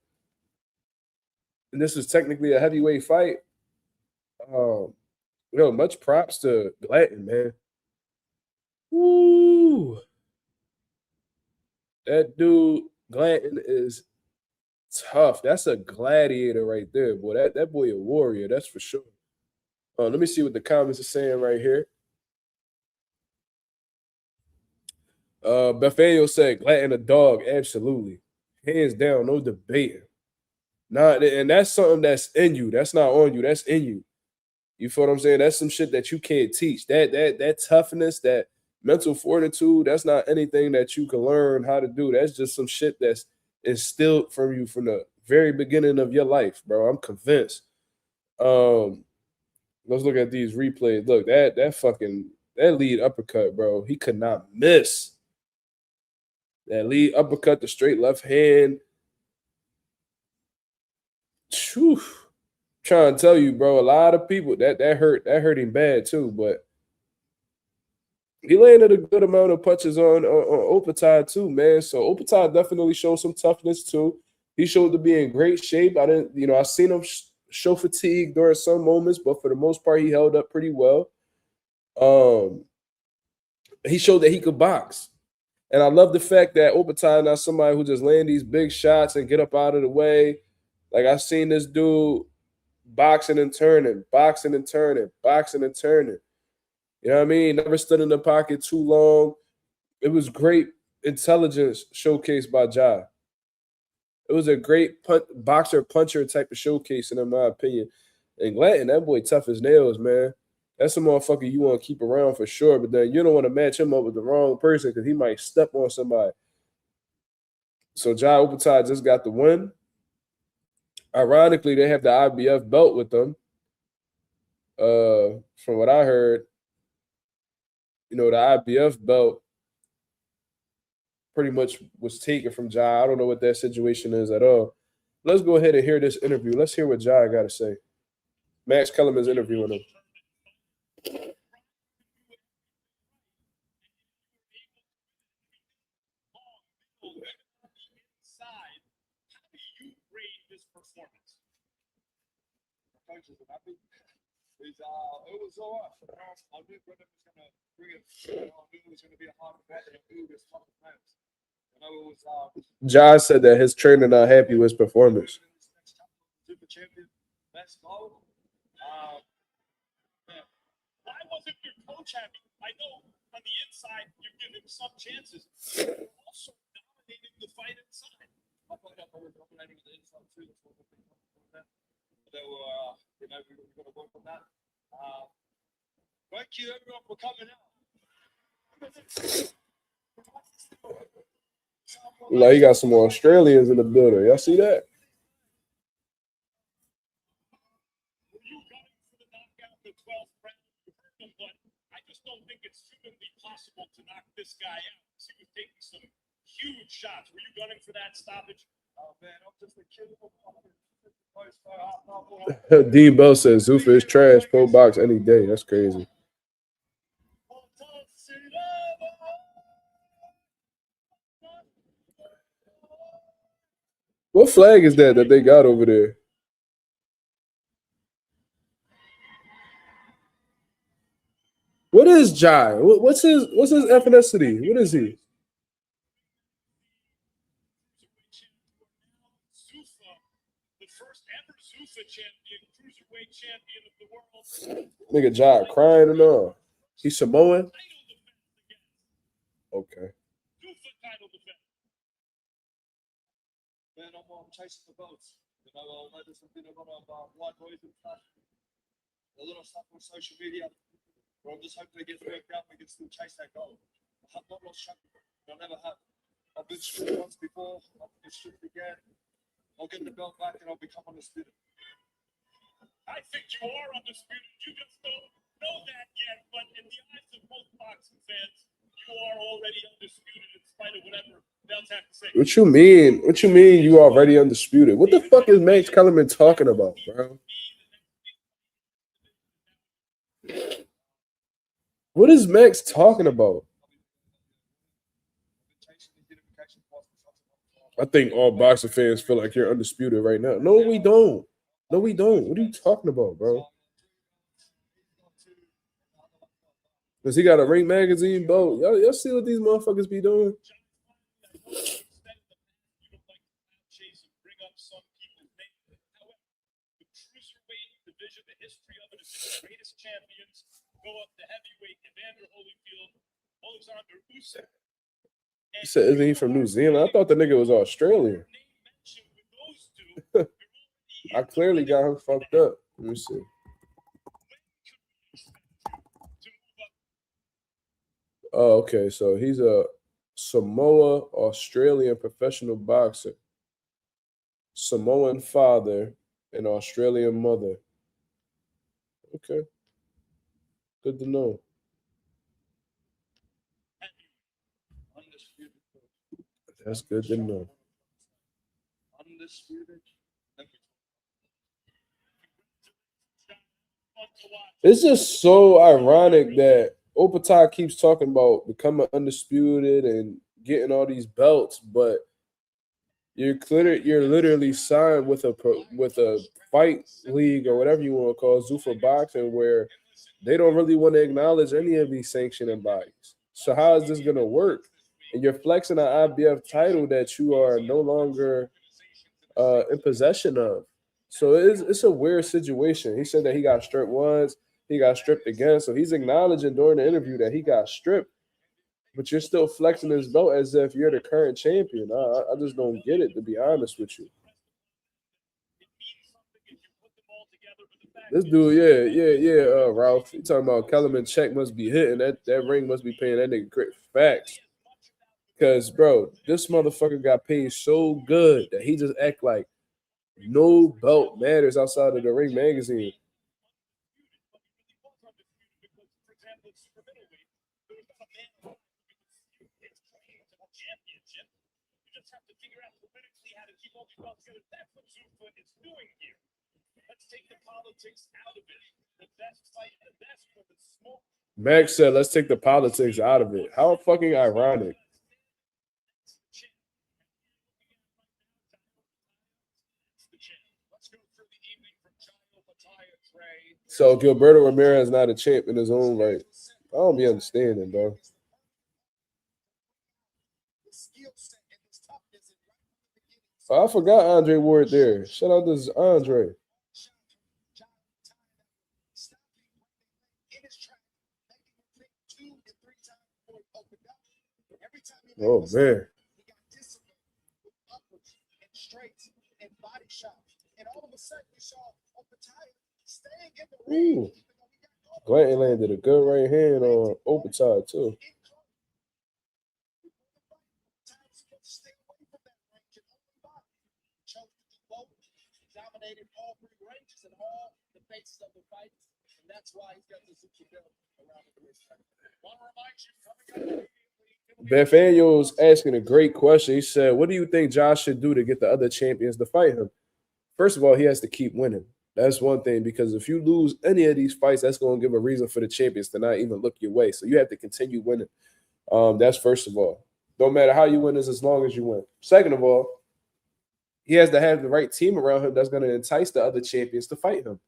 and this is technically a heavyweight fight, much props to Glanton, man. Woo. That dude Glanton is tough. That's a gladiator right there, boy. That boy a warrior, that's for sure. Let me see what the comments are saying right here. Bethaniel said Glanton a dog, absolutely. Hands down, no debating. And that's something that's in you. That's not on you. That's in you. You feel what I'm saying? That's some shit that you can't teach. That toughness, that mental fortitude, that's not anything that you can learn how to do. That's just some shit that's instilled from you from the very beginning of your life, bro. I'm convinced. Let's look at these replays. Look, that lead uppercut, bro. He could not miss. That lead uppercut, the straight left hand. Whew. Trying to tell you, bro, a lot of people that hurt him bad too, but he landed a good amount of punches on Opatide too, man. So Opatide definitely showed some toughness too. He showed to be in great shape. I seen him show fatigue during some moments, but for the most part, he held up pretty well. He showed that he could box. And I love the fact that Opatide not somebody who just land these big shots and get up out of the way. Like I've seen this dude boxing and turning, boxing and turning, boxing and turning. You know what I mean? Never stood in the pocket too long. It was great intelligence showcased by Ja. It was a great boxer puncher type of showcasing, in my opinion. And Glanton, that boy tough as nails, man. That's a motherfucker you want to keep around for sure. But then you don't want to match him up with the wrong person because he might step on somebody. So Ja Opatide just got the win. Ironically, they have the IBF belt with them. From what I heard, the IBF belt pretty much was taken from Ja. I don't know what that situation is at all. Let's go ahead and hear this interview. Let's hear what Ja got to say. Max Kellerman's interviewing him. It was all right. I knew Brendan was going to bring it. I knew it was going to be a hard battle. I knew it was tough match. Ja said that his trainer not happy with his performance. Super champion, best goal. Why wasn't your coach happy? I know on the inside you're giving some chances. You're also dominating the fight inside. I thought we were dominating the inside too. That's what we're doing. We're going to work on that. Thank you everyone for coming out. Like you got some Australians in the building. Y'all see that? I just don't think it's humanly possible to knock this guy out. He was taking some huge shots. Were you gunning for that stoppage? Oh man, I'm just a kid. Dean Bell says Zuffa is trash. Pro box any day. That's crazy. What flag is that they got over there? What is Jai? What's his ethnicity? What is he? The first ever Zuffa champion, cruiserweight champion of the world. Nigga Jai crying and all. He's Samoan? Okay. Zuffa title defense. Man, I'm chasing the boats. There's something about white boys and stuff. A little stuff on social media. But I'm just hoping it gets worked out. We can still chase that goal. I have not lost track of it. I never have. I've been stripped once before. I'll get stripped again. I'll get the belt back and I'll become undisputed. I think you are undisputed. You just don't know that yet. But in the eyes of both boxing fans, you are already undisputed in spite of whatever they'll have to say. What you mean? What you mean you already undisputed? What the fuck is Max Kellerman talking about, bro? What is Max talking about? I think all boxing fans feel like you're undisputed right now. No, we don't. No, we don't. What are you talking about, bro? Does he got a Ring magazine, bro? Y'all see what these motherfuckers be doing? division. The history of it is the greatest champions go up to heavyweight. Evander Holyfield, Alexander Usyk. He said, isn't he from New Zealand? I thought the nigga was Australian. I clearly got him fucked up. Let me see. Oh, okay. So he's a Samoa Australian professional boxer. Samoan father and Australian mother. Okay. Good to know. That's good to know. It's just so ironic that Opata keeps talking about becoming undisputed and getting all these belts, but you're literally signed with a fight league or whatever you want to call it, Zuffa Boxing, where they don't really want to acknowledge any of these sanctioning bodies. So how is this gonna work? And you're flexing an IBF title that you are no longer in possession of. So it's a weird situation. He said that he got stripped once, he got stripped again. So he's acknowledging during the interview that he got stripped, but you're still flexing his belt as if you're the current champion. I just don't get it, to be honest with you. This dude, yeah, Ralph. You talking about Kellerman check must be hitting. That ring must be paying that nigga great facts. Because, bro, this motherfucker got paid so good that he just act like no belt matters outside of the Ring magazine. Max said, let's take the politics out of it. How fucking ironic. So Gilberto Ramirez is not a champ in his own right. I don't be understanding, bro. Oh, I forgot Andre Ward there. Shout out to Andre. Oh man. Ooh. Glanton landed a good right hand on Opata too. Dominated all three ranges and all the faces of the fight, and that's why he's got the super belt around the wrist. Want to remind you, coming up. Beth Daniels asking a great question. He said, what do you think Josh should do to get the other champions to fight him? First of all, he has to keep winning. That's one thing, because if you lose any of these fights, that's going to give a reason for the champions to not even look your way. So you have to continue winning. That's first of all. Don't matter how you win, is as long as you win. Second of all, he has to have the right team around him that's going to entice the other champions to fight him.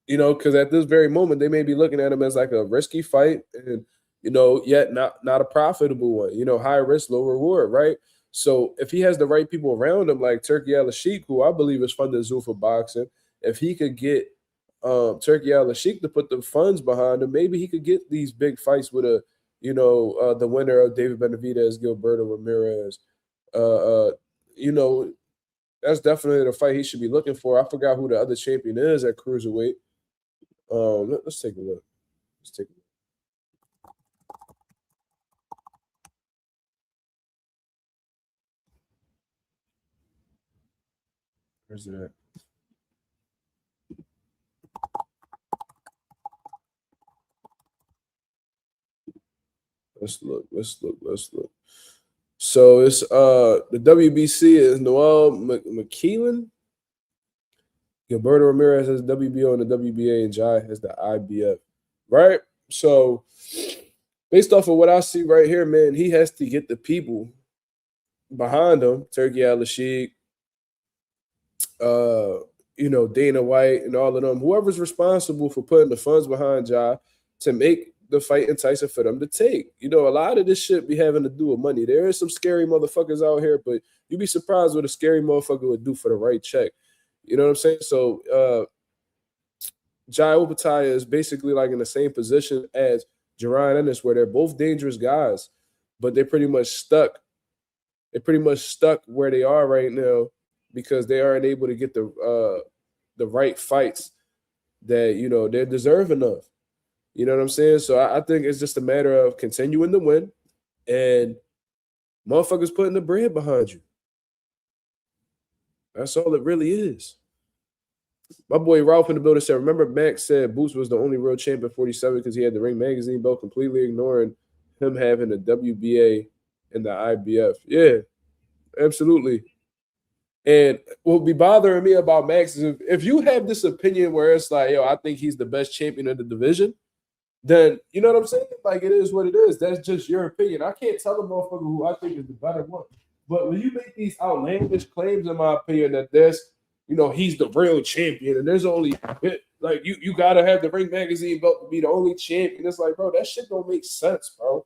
You know, because at this very moment, they may be looking at him as like a risky fight and, you know, yet not a profitable one, you know, high risk, low reward, right? So if he has the right people around him, like Turki Al-Sheikh, who I believe is funded Zuffa Boxing, if he could get Turki Al-Sheikh to put the funds behind him, maybe he could get these big fights with a, you know, the winner of David Benavidez, Gilberto Ramirez. You know, that's definitely the fight he should be looking for. I forgot who the other champion is at cruiserweight. Let's take a look. Let's take a look. Where's it at? Let's look. So it's the WBC is Noel McKeelan. Gilberto Ramirez has WBO and the WBA, and Jai has the IBF. Right? So based off of what I see right here, man, he has to get the people behind him, Turki Al-Sheikh, you know, Dana White and all of them, whoever's responsible for putting the funds behind Jai to make the fight enticing for them to take. You know, a lot of this shit be having to do with money. There is some scary motherfuckers out here, but you'd be surprised what a scary motherfucker would do for the right check. You know what I'm saying? So Jai Opetaia is basically like in the same position as Jerron Ennis, where they're both dangerous guys, but they're pretty much stuck. They're pretty much stuck where they are right now because they aren't able to get the right fights that they're deserving of. You know what I'm saying? So I think it's just a matter of continuing to win and motherfuckers putting the bread behind you. That's all it really is. My boy Ralph in the building said, remember Max said Boots was the only real champ at 47 because he had the Ring Magazine belt, completely ignoring him having the WBA and the IBF. Yeah, absolutely. And what be bothering me about Max is if you have this opinion where it's like, yo, I think he's the best champion of the division, then you know what I'm saying? Like, it is what it is. That's just your opinion. I can't tell a motherfucker who I think is the better one. But when you make these outlandish claims, in my opinion, that he's the real champion, and there's only like you gotta have the Ring Magazine belt to be the only champion. It's like, bro, that shit don't make sense, bro.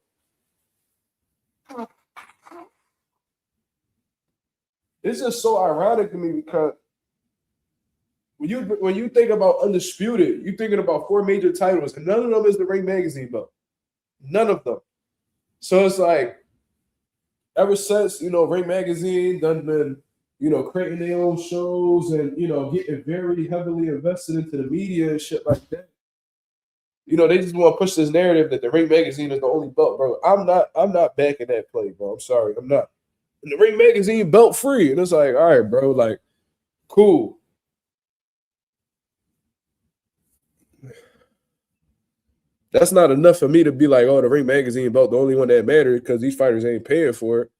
It's just so ironic to me because when you think about Undisputed, you're thinking about 4 major titles, and none of them is the Ring Magazine belt. None of them. So it's like, ever since Ring Magazine done been creating their own shows and getting very heavily invested into the media and shit like that. They just want to push this narrative that the Ring Magazine is the only belt, bro. I'm not backing that play, bro. I'm sorry, I'm not. And the Ring Magazine belt free, and it's like, all right, bro, like, cool. That's not enough for me to be like, oh, the Ring Magazine belt, the only one that matters because these fighters ain't paying for it.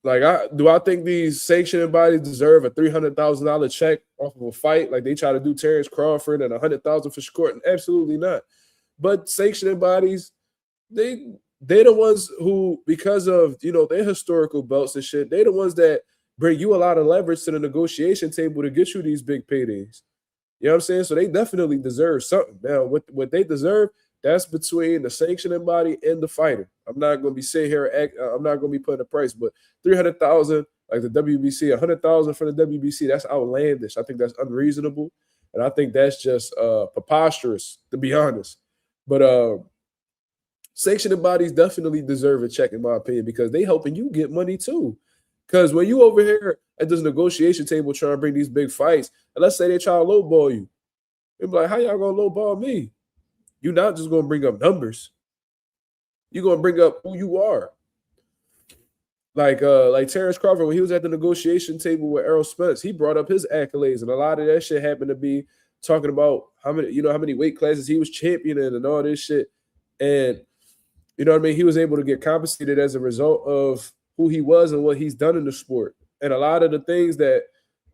Like, I think these sanctioning bodies deserve a $300,000 check off of a fight? Like they try to do Terrence Crawford and $100,000 for Shakur? Absolutely not. But sanctioning bodies, they're the ones who, because of their historical belts and shit, they're the ones that bring you a lot of leverage to the negotiation table to get you these big paydays. You know what I'm saying? So they definitely deserve something. Now, what they deserve, that's between the sanctioning body and the fighter. I'm not going to be sitting here. I'm not going to be putting a price, but $300,000 like the WBC, $100,000 for the WBC. That's outlandish. I think that's unreasonable, and I think that's just preposterous, to be honest. But sanctioning bodies definitely deserve a check, in my opinion, because they helping you get money too. Because when you over here at this negotiation table trying to bring these big fights, and let's say they try to lowball you, they're like, how y'all gonna lowball me? You're not just gonna bring up numbers. You're gonna bring up who you are. Like Terrence Crawford, when he was at the negotiation table with Errol Spence, he brought up his accolades, and a lot of that shit happened to be talking about how many weight classes he was championing and all this shit. And you know what I mean? He was able to get compensated as a result of who he was and what he's done in the sport. And a lot of the things that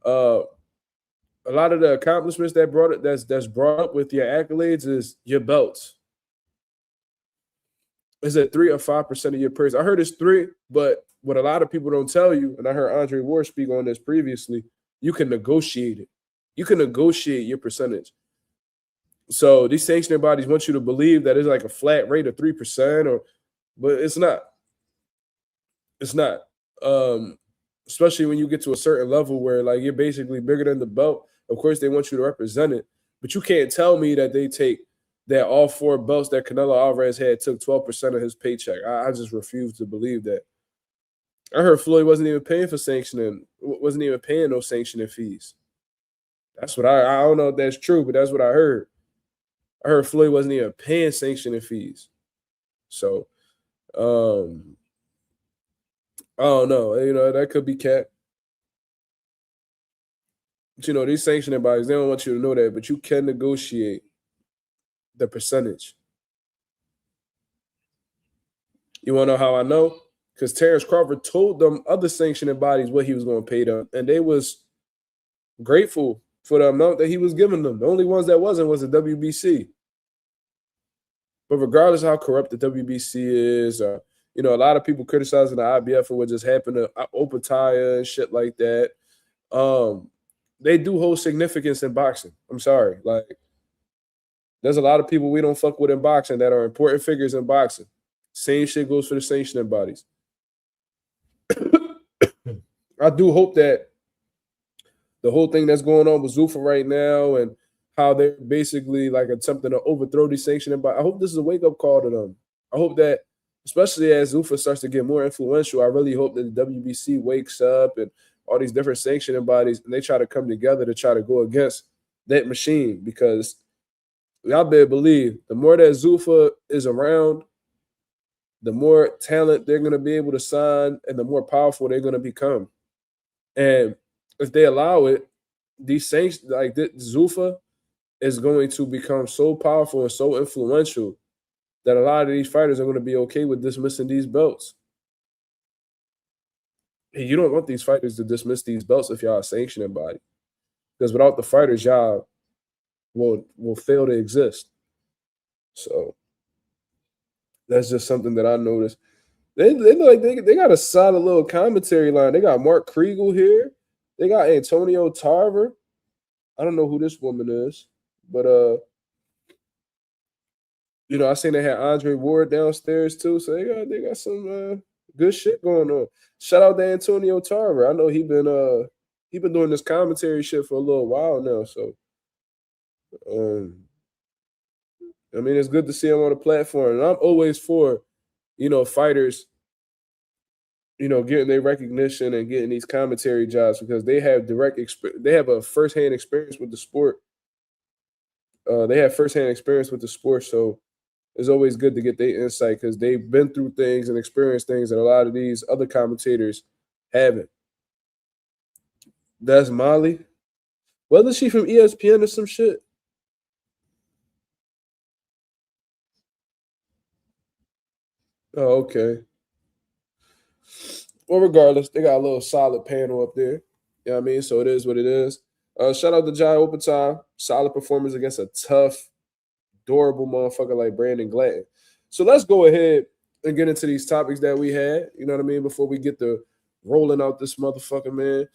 a lot of the accomplishments that's brought up with your accolades is your belts. Is it 3 or 5% of your purse? I heard it's 3, but what a lot of people don't tell you, and I heard Andre Ward speak on this previously, you can negotiate it. You can negotiate your percentage. So these sanctioning bodies want you to believe that it's like a flat rate of 3%, but it's not. It's not. Especially when you get to a certain level where like you're basically bigger than the belt. Of course, they want you to represent it, but you can't tell me that all 4 belts that Canelo Alvarez had took 12% of his paycheck. I just refuse to believe that. I heard Floyd wasn't even paying for sanctioning, wasn't even paying no sanctioning fees. That's what I don't know if that's true, but that's what I heard. I heard Floyd wasn't even paying sanctioning fees. So, I don't know. That could be cat. But, these sanctioning bodies, they don't want you to know that, but you can negotiate the percentage. You want to know how I know? Because Terrence Crawford told them other sanctioning bodies what he was going to pay them, and they was grateful for the amount that he was giving them. The only ones that wasn't was the WBC. But regardless of how corrupt the WBC is, a lot of people criticizing the IBF for what just happened to Opetaia and shit like that. They do hold significance in boxing. I'm sorry. Like, there's a lot of people we don't fuck with in boxing that are important figures in boxing. Same shit goes for the sanctioning bodies. I do hope that the whole thing that's going on with Zuffa right now and how they're basically like attempting to overthrow these sanctioning. But I hope this is a wake up call to them. I hope that, especially as Zuffa starts to get more influential, I really hope that the WBC wakes up and all these different sanctioning bodies and they try to come together to try to go against that machine, because y'all better believe the more that Zuffa is around, the more talent they're going to be able to sign and the more powerful they're going to become. And if they allow it, these saints like Zuffa is going to become so powerful and so influential that a lot of these fighters are going to be okay with dismissing these belts. And you don't want these fighters to dismiss these belts if y'all are sanctioning body, because without the fighters, y'all will fail to exist. So that's just something that I noticed. They look like they got a solid little commentary line. They got Mark Kriegel here. They got Antonio Tarver. I don't know who this woman is, but you know, I seen they had Andre Ward downstairs too. So they got some good shit going on. Shout out to Antonio Tarver. I know he been doing this commentary shit for a little while now. So I mean, it's good to see him on the platform. And I'm always for, you know, fighters, you know, getting their recognition and getting these commentary jobs, because they have they have a firsthand experience with the sport. They have firsthand experience with the sport, so it's always good to get their insight, because they've been through things and experienced things that a lot of these other commentators haven't. That's Molly. Wasn't she from ESPN or some shit? Oh, okay. Well, regardless, they got a little solid panel up there. You know what I mean? So it is what it is. Shout out to Jai Opentine. Solid performance against a tough, durable motherfucker like Brandon Glatton. So let's go ahead and get into these topics that we had. You know what I mean? Before we get to rolling out this motherfucker, man.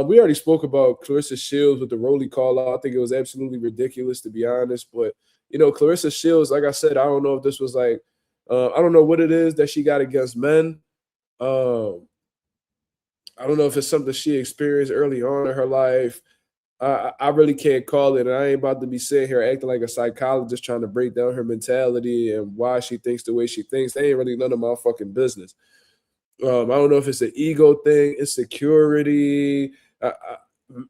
We already spoke about Claressa Shields with the Rolly call out. I think it was absolutely ridiculous, to be honest. But, you know, Claressa Shields, like I said, I don't know if this was like, I don't know what it is that she got against men. I don't know if it's something she experienced early on in her life. I really can't call it, and I ain't about to be sitting here acting like a psychologist trying to break down her mentality and why she thinks the way she thinks. They ain't really none of my fucking business. I don't know if it's an ego thing, insecurity,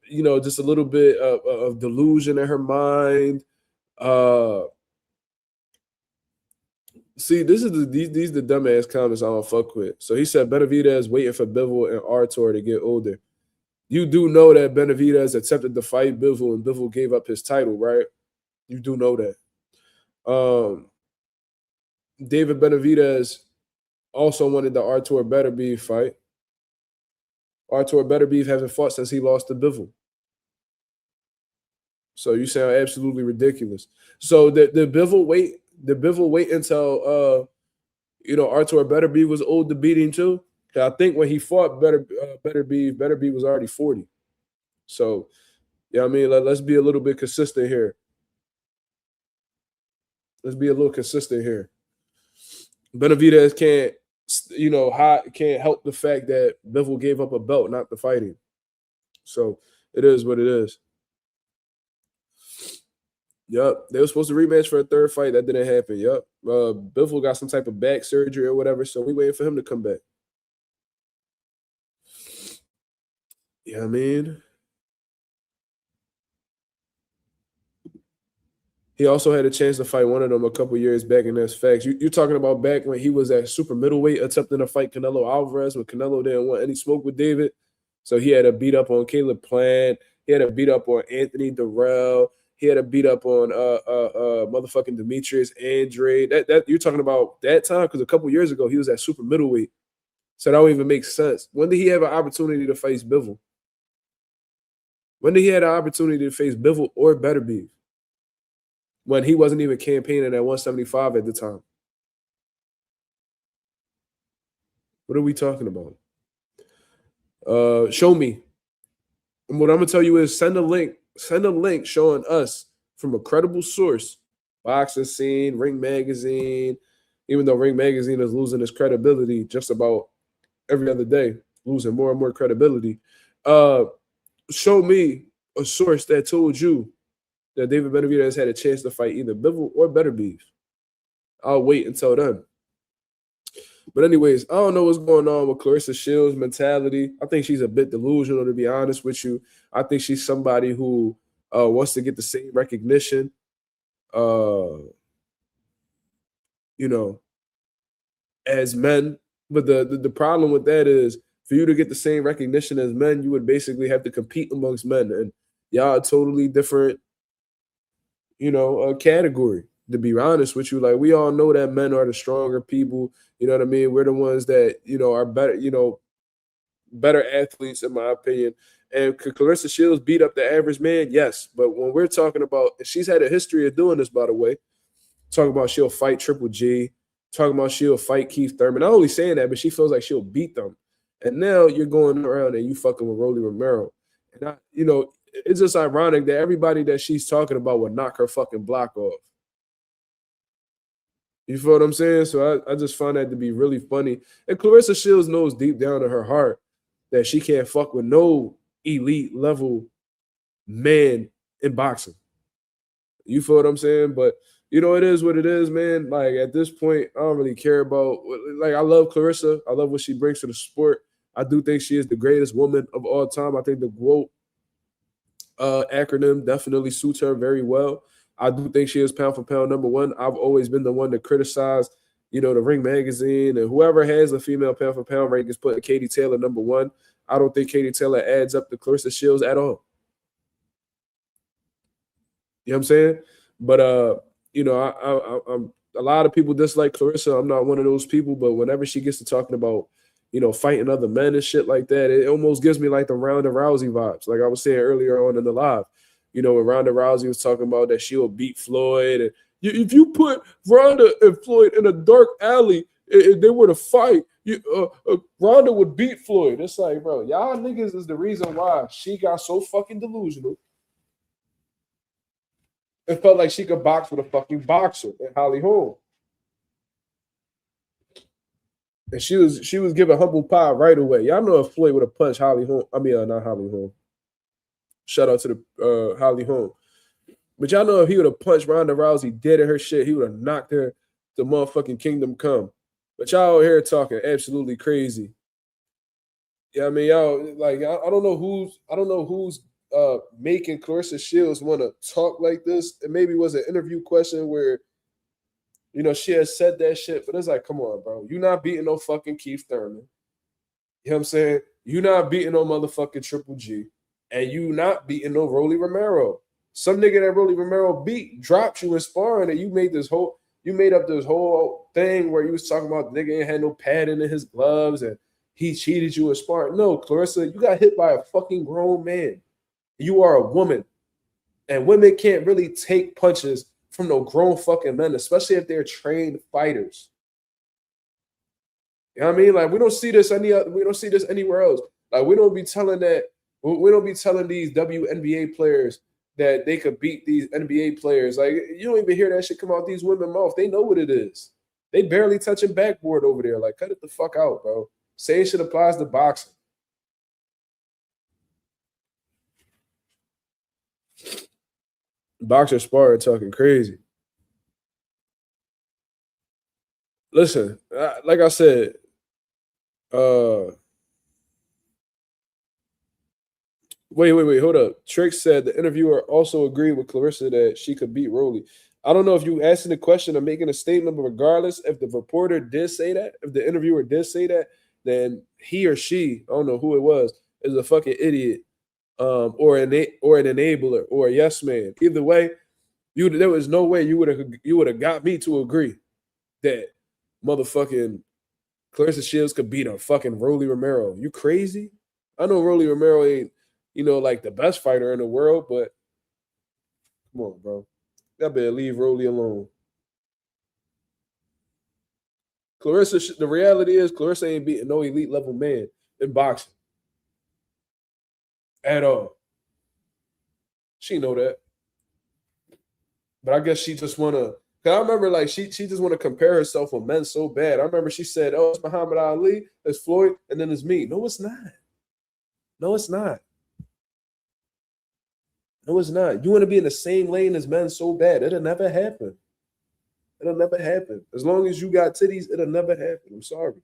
you know, just a little bit of delusion in her mind. See, these the dumbass comments I don't fuck with. So he said Benavidez waiting for Bivol and Artur to get older. You do know that Benavidez attempted to fight Bivol and Bivol gave up his title, right? You do know that. David Benavidez also wanted the Artur Beterbiev fight. Artur Beterbiev hasn't fought since he lost to Bivol. So you sound absolutely ridiculous. So the Bivol wait until you know, Artur Beterbiev was old to beat him too. I think when he fought Beterbiev was already 40. So, yeah, I mean, let's be a little bit consistent here. Let's be a little consistent here. Benavidez can't, you know, can't help the fact that Bivol gave up a belt not to fight him. So it is what it is. Yep, they were supposed to rematch for a third fight. That didn't happen. Yep, Bivol got some type of back surgery or whatever, so we waiting for him to come back. Yeah, I mean, he also had a chance to fight one of them a couple years back, and that's facts. You're talking about back when he was at super middleweight attempting to fight Canelo Alvarez when Canelo didn't want any smoke with David. So he had a beat up on Caleb Plant. He had a beat up on Anthony Durrell. He had a beat up on motherfucking Demetrius Andre. That you're talking about that time, because a couple years ago he was at super middleweight. So that don't even make sense. When did he have an opportunity to face Bivol? When did he have an opportunity to face Bivol or Beterbiev? When he wasn't even campaigning at 175 at the time. What are we talking about? Show me. And what I'm gonna tell you is send a link showing us from a credible source, Boxing Scene, Ring Magazine, even though Ring Magazine is losing its credibility just about every other day, losing more and more credibility. show me a source that told you that David Benavidez had a chance to fight either Bivol or Beterbiev. I'll wait until then. But anyways, I don't know what's going on with Claressa Shields' mentality. I think she's a bit delusional, to be honest with you. I think she's somebody who wants to get the same recognition, as men. But the problem with that is, for you to get the same recognition as men, you would basically have to compete amongst men. And y'all are totally different, category. To be honest with you, like, we all know that men are the stronger people. You know what I mean? We're the ones that, are better, better athletes, in my opinion. And could Claressa Shields beat up the average man? Yes. But when we're talking about, she's had a history of doing this, by the way, talking about she'll fight Triple G, talking about she'll fight Keith Thurman. Not only saying that, but she feels like she'll beat them. And now you're going around and you fucking with Rolly Romero. And it's just ironic that everybody that she's talking about would knock her fucking block off. You feel what I'm saying? So I just find that to be really funny. And Claressa Shields knows deep down in her heart that she can't fuck with no elite level man in boxing. You feel what I'm saying? But, it is what it is, man. Like, at this point, I don't really care about, like, I love Claressa. I love what she brings to the sport. I do think she is the greatest woman of all time. I think the GWOAT acronym definitely suits her very well. I do think she is pound for pound number one. I've always been the one to criticize, the Ring Magazine and whoever has a female pound for pound rank is putting Katie Taylor number one. I don't think Katie Taylor adds up to Claressa Shields at all. You know what I'm saying? But I'm a lot of people dislike Claressa. I'm not one of those people, but whenever she gets to talking about, fighting other men and shit like that, it almost gives me like the Ronda Rousey vibes. Like I was saying earlier on in the live, when Ronda Rousey was talking about that she'll beat Floyd. And if you put Ronda and Floyd in a dark alley, if they were to fight, Ronda would beat Floyd. It's like, bro, y'all niggas is the reason why she got so fucking delusional. It felt like she could box with a fucking boxer in Holly Holm. And she was giving humble pie right away. Y'all know if Floyd would have punched Holly Holm. I mean, not Holly Holm. Shout out to the Holly Holm. But y'all know if he would have punched Ronda Rousey dead in her shit, he would have knocked her to motherfucking kingdom come. But y'all out here talking absolutely crazy. Yeah, I mean, y'all, like, I don't know who's making Claressa Shields want to talk like this. It maybe was an interview question where, she has said that shit, but it's like, come on, bro. You not beating no fucking Keith Thurman. You know what I'm saying? You not beating no motherfucking Triple G. And you not beating no Rolly Romero. Some nigga that Rolly Romero beat dropped you in sparring, and you made up this whole thing where you was talking about the nigga ain't had no padding in his gloves and he cheated you in sparring. No, Claressa, you got hit by a fucking grown man. You are a woman. And women can't really take punches from no grown fucking men, especially if they're trained fighters. You know what I mean? Like, we don't see this anywhere else. Like, we don't be telling these WNBA players that they could beat these NBA players. Like, you don't even hear that shit come out these women's mouth. They know what it is. They barely touching backboard over there. Like, cut it the fuck out, bro. Same shit applies to boxing. Boxer sparring talking crazy. Listen, like I said, wait, hold up. Trick said the interviewer also agreed with Claressa that she could beat Rolly. I don't know if you asking the question or making a statement, but regardless, if the reporter did say that, if the interviewer did say that, then he or she, I don't know who it was, is a fucking idiot, or an enabler, or a yes man. Either way, there was no way you would have got me to agree that motherfucking Claressa Shields could beat a fucking Rolly Romero. You crazy? I know Rolly Romero ain't, like the best fighter in the world, but come on, bro. Y'all better leave Rolly alone. Claressa, the reality is Claressa ain't beating no elite level man in boxing. At all. She know that. But I guess she just want to, because I remember, like, she just want to compare herself with men so bad. I remember she said, oh, it's Muhammad Ali, it's Floyd, and then it's me. No, it's not. No, it's not. No, it's not. You want to be in the same lane as men so bad. It'll never happen. It'll never happen. As long as you got titties, it'll never happen. I'm sorry.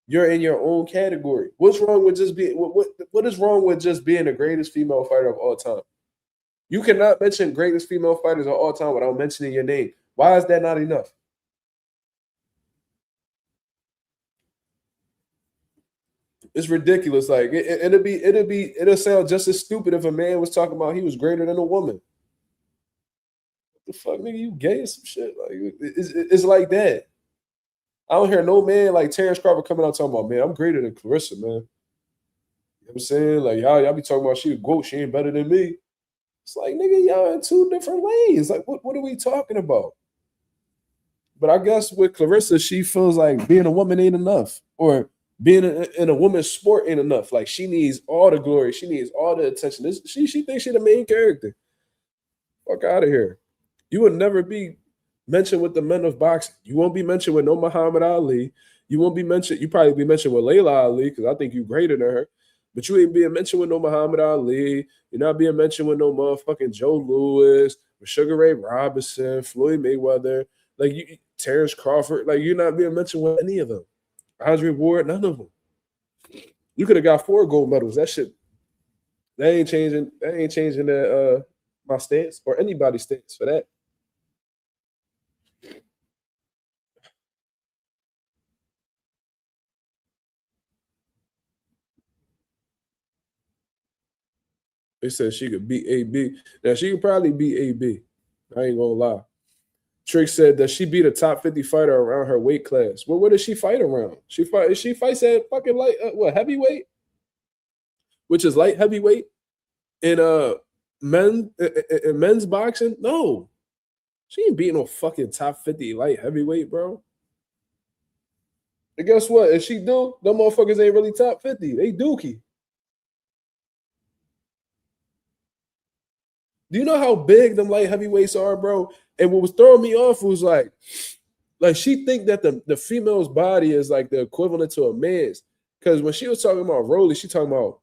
You're in your own category. What's wrong with just being what is wrong with just being the greatest female fighter of all time? You cannot mention greatest female fighters of all time without mentioning your name. Why is that not enough? It's ridiculous. Like it'll sound just as stupid if a man was talking about he was greater than a woman. What the fuck, nigga? You gay or some shit? Like it's like that. I don't hear no man like Terrence Crawford coming out talking about, man, I'm greater than Claressa, man. You know what I'm saying? Like y'all be talking about she a goat, she ain't better than me. It's like, nigga, y'all in two different lanes. Like, what are we talking about? But I guess with Claressa, she feels like being a woman ain't enough, or being in a woman's sport ain't enough. Like she needs all the glory, she needs all the attention. She thinks she's the main character. Fuck out of here. You would never be mentioned with the men of boxing. You won't be mentioned with no Muhammad Ali. You won't be mentioned. You probably be mentioned with Layla Ali because I think you greater than her. But you ain't being mentioned with no Muhammad Ali. You're not being mentioned with no motherfucking Joe Louis, or Sugar Ray Robinson, Floyd Mayweather, like you, Terrence Crawford. Like you're not being mentioned with any of them. Andre Ward, none of them. You could have got 4 gold medals. That shit, that ain't changing. That ain't changing that my stance or anybody's stance for that. They said she could beat AB. Now she could probably beat AB. I ain't gonna lie. Trick said that she beat a top 50 fighter around her weight class. Well, what does she fight around? She fights at fucking light heavyweight, which is light heavyweight in men's boxing. No, she ain't beating no fucking top 50 light heavyweight, bro. And guess what? If she do, them motherfuckers ain't really top 50. They dookie. Do you know how big them light heavyweights are, bro? And what was throwing me off was like she think that the female's body is like the equivalent to a man's. Because when she was talking about Rolly, she talking about,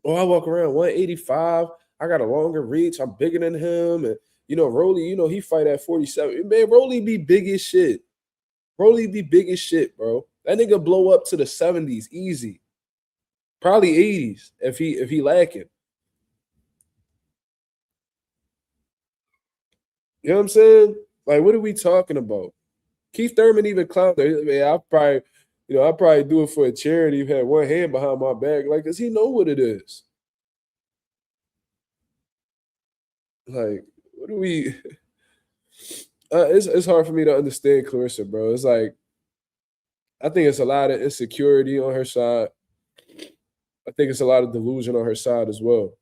oh, I walk around 185. I got a longer reach. I'm bigger than him. And Rolly, he fight at 47. Man, Rolly be big as shit. Rolly be big as shit, bro. That nigga blow up to the 70s easy. Probably 80s if he lacking. You know what I'm saying? Like, what are we talking about? Keith Thurman even clowned her. Man, I'll probably do it for a charity. Had one hand behind my back, like, cause he know what it is. Like, what do we? It's hard for me to understand Claressa, bro. It's like, I think it's a lot of insecurity on her side. I think it's a lot of delusion on her side as well.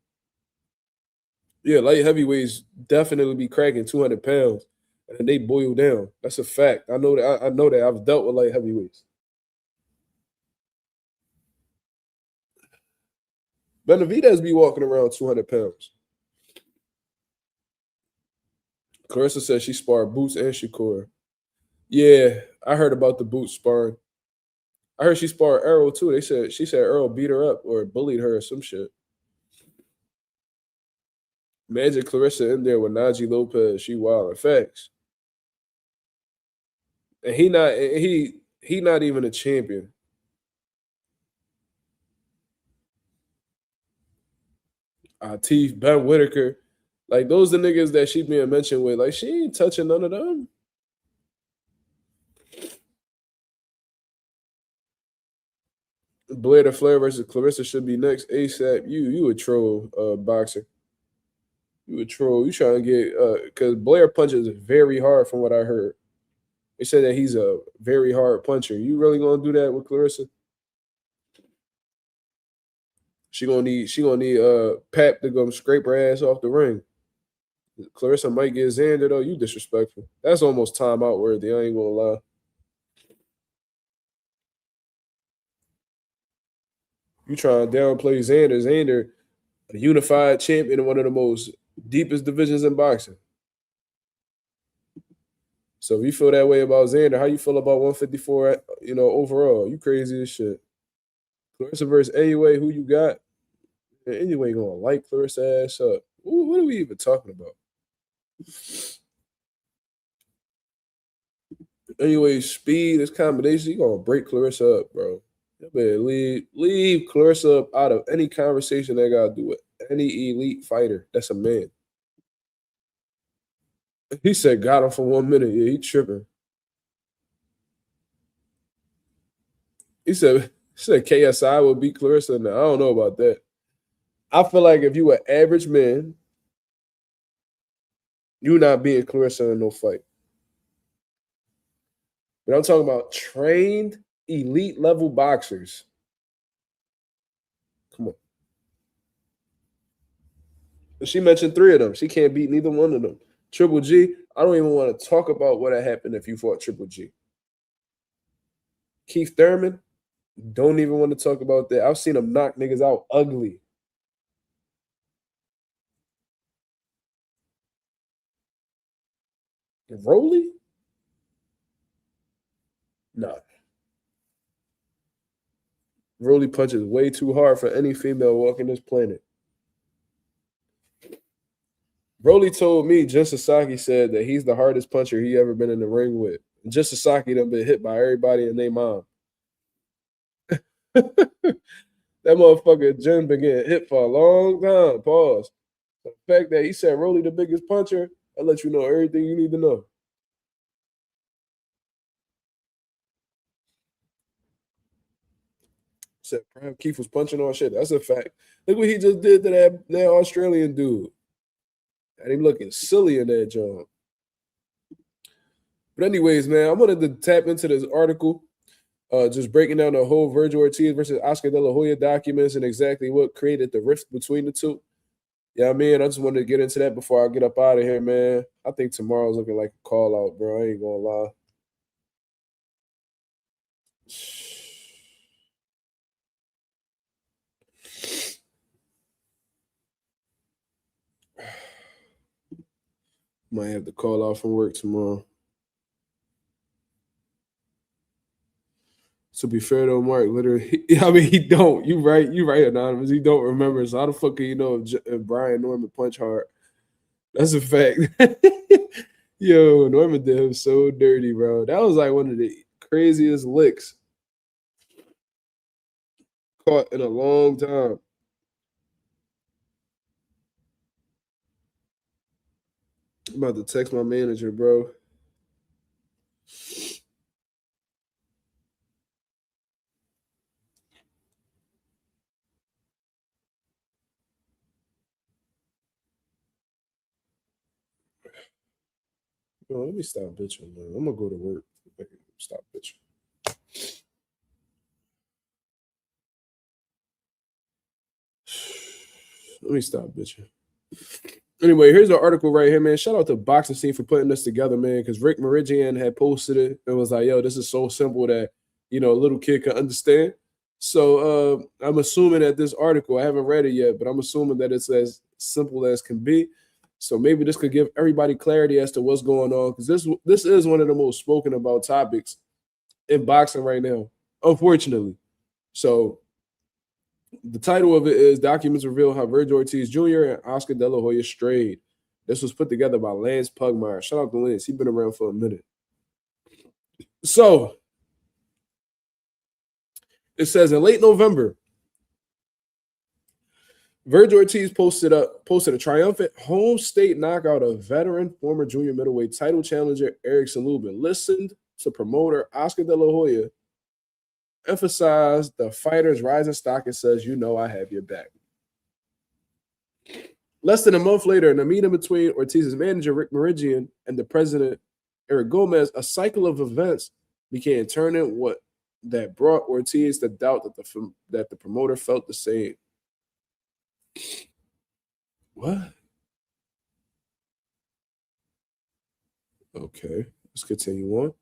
Yeah, light heavyweights definitely be cracking 200 pounds, and they boil down. That's a fact. I know that. I know that. I've dealt with light heavyweights. Benavidez be walking around 200 pounds. Claressa said she sparred Boots and Shakur. Yeah, I heard about the Boots sparring. I heard she sparred Errol too. She said Errol beat her up or bullied her or some shit. Imagine Claressa in there with Najee Lopez. She wild. Facts. And he not even a champion. Atif, Ben Whitaker. Like, those the niggas that she being mentioned with. Like, she ain't touching none of them. Blair the Flair versus Claressa should be next ASAP. You a troll, boxer. You a troll. You trying to get because Blair punches very hard from what I heard. They said that he's a very hard puncher. You really gonna do that with Claressa? She gonna need Pap to go scrape her ass off the ring. Claressa might get Xander though. You disrespectful. That's almost timeout worthy. I ain't gonna lie. You trying to downplay Xander? Xander, a unified champion in one of the most deepest divisions in boxing. So if you feel that way about Xander, how you feel about 154? Overall, you crazy as shit. Claressa versus anyway, who you got? And anyway, gonna light Claressa ass up. What are we even talking about? Anyway, speed, this combination, you gonna break Claressa up, bro. You better leave Claressa up out of any conversation that got to do with any elite fighter. That's a man. He said got him for 1 minute. Yeah, he tripping. He said KSI will beat Claressa. Now I don't know about that. I feel like if you an average man, you not beating Claressa in no fight. But I'm talking about trained elite level boxers. Come on. She mentioned 3 of them. She can't beat neither one of them. Triple G, I don't even want to talk about what had happened if you fought Triple G. Keith Thurman, don't even want to talk about that. I've seen him knock niggas out ugly. Rolly? No. Rolly punches way too hard for any female walking this planet. Rolly told me Jin Sasaki said that he's the hardest puncher he ever been in the ring with. Jin Sasaki done been hit by everybody and their mom. That motherfucker Jin been getting hit for a long time. Pause. The fact that he said Rolly the biggest puncher, I'll let you know everything you need to know. Said Prime Keith was punching on shit. That's a fact. Look what he just did to that Australian dude. Had him looking silly in that job. But anyways, man, I wanted to tap into this article, just breaking down the whole VERGIL Ortiz versus Oscar De La Hoya documents and exactly what created the rift between the two. Yeah, I mean, I just wanted to get into that before I get up out of here, man. I think tomorrow's looking like a call out, bro. I ain't gonna lie. Might have to call out from work tomorrow. To be fair though, Mark, literally, I mean, he don't. You right, Anonymous. He don't remember. So how the fuck can you know if Brian Norman punch hard? That's a fact. Yo, Norman did him so dirty, bro. That was like one of the craziest licks caught in a long time. I'm about to text my manager, bro. Yo, let me stop bitching, man. I'm gonna go to work. Stop bitching. Let me stop bitching. Anyway, here's the article right here, man. Shout out to Boxing Scene for putting this together, man, because Rick Meridian had posted it and was like, yo, this is so simple that, a little kid can understand. So I'm assuming that this article, I haven't read it yet, but I'm assuming that it's as simple as can be. So maybe this could give everybody clarity as to what's going on, because this is one of the most spoken about topics in boxing right now, unfortunately. So the title of it is Documents Reveal How VERGIL Ortiz Jr. and Oscar De La Hoya Strayed. This was put together by Lance Pugmire. Shout out to Lance. He's been around for a minute. So it says in late November, VERGIL Ortiz posted a triumphant home state knockout of veteran former junior middleweight title challenger Erickson Lubin. Listened to promoter Oscar De La Hoya emphasize the fighter's rising stock and says, I have your back. Less than a month later, in a meeting between Ortiz's manager, Rick Meridian, and the president, Eric Gomez, a cycle of events began turning that brought Ortiz to doubt that the promoter felt the same. What? Okay, let's continue on.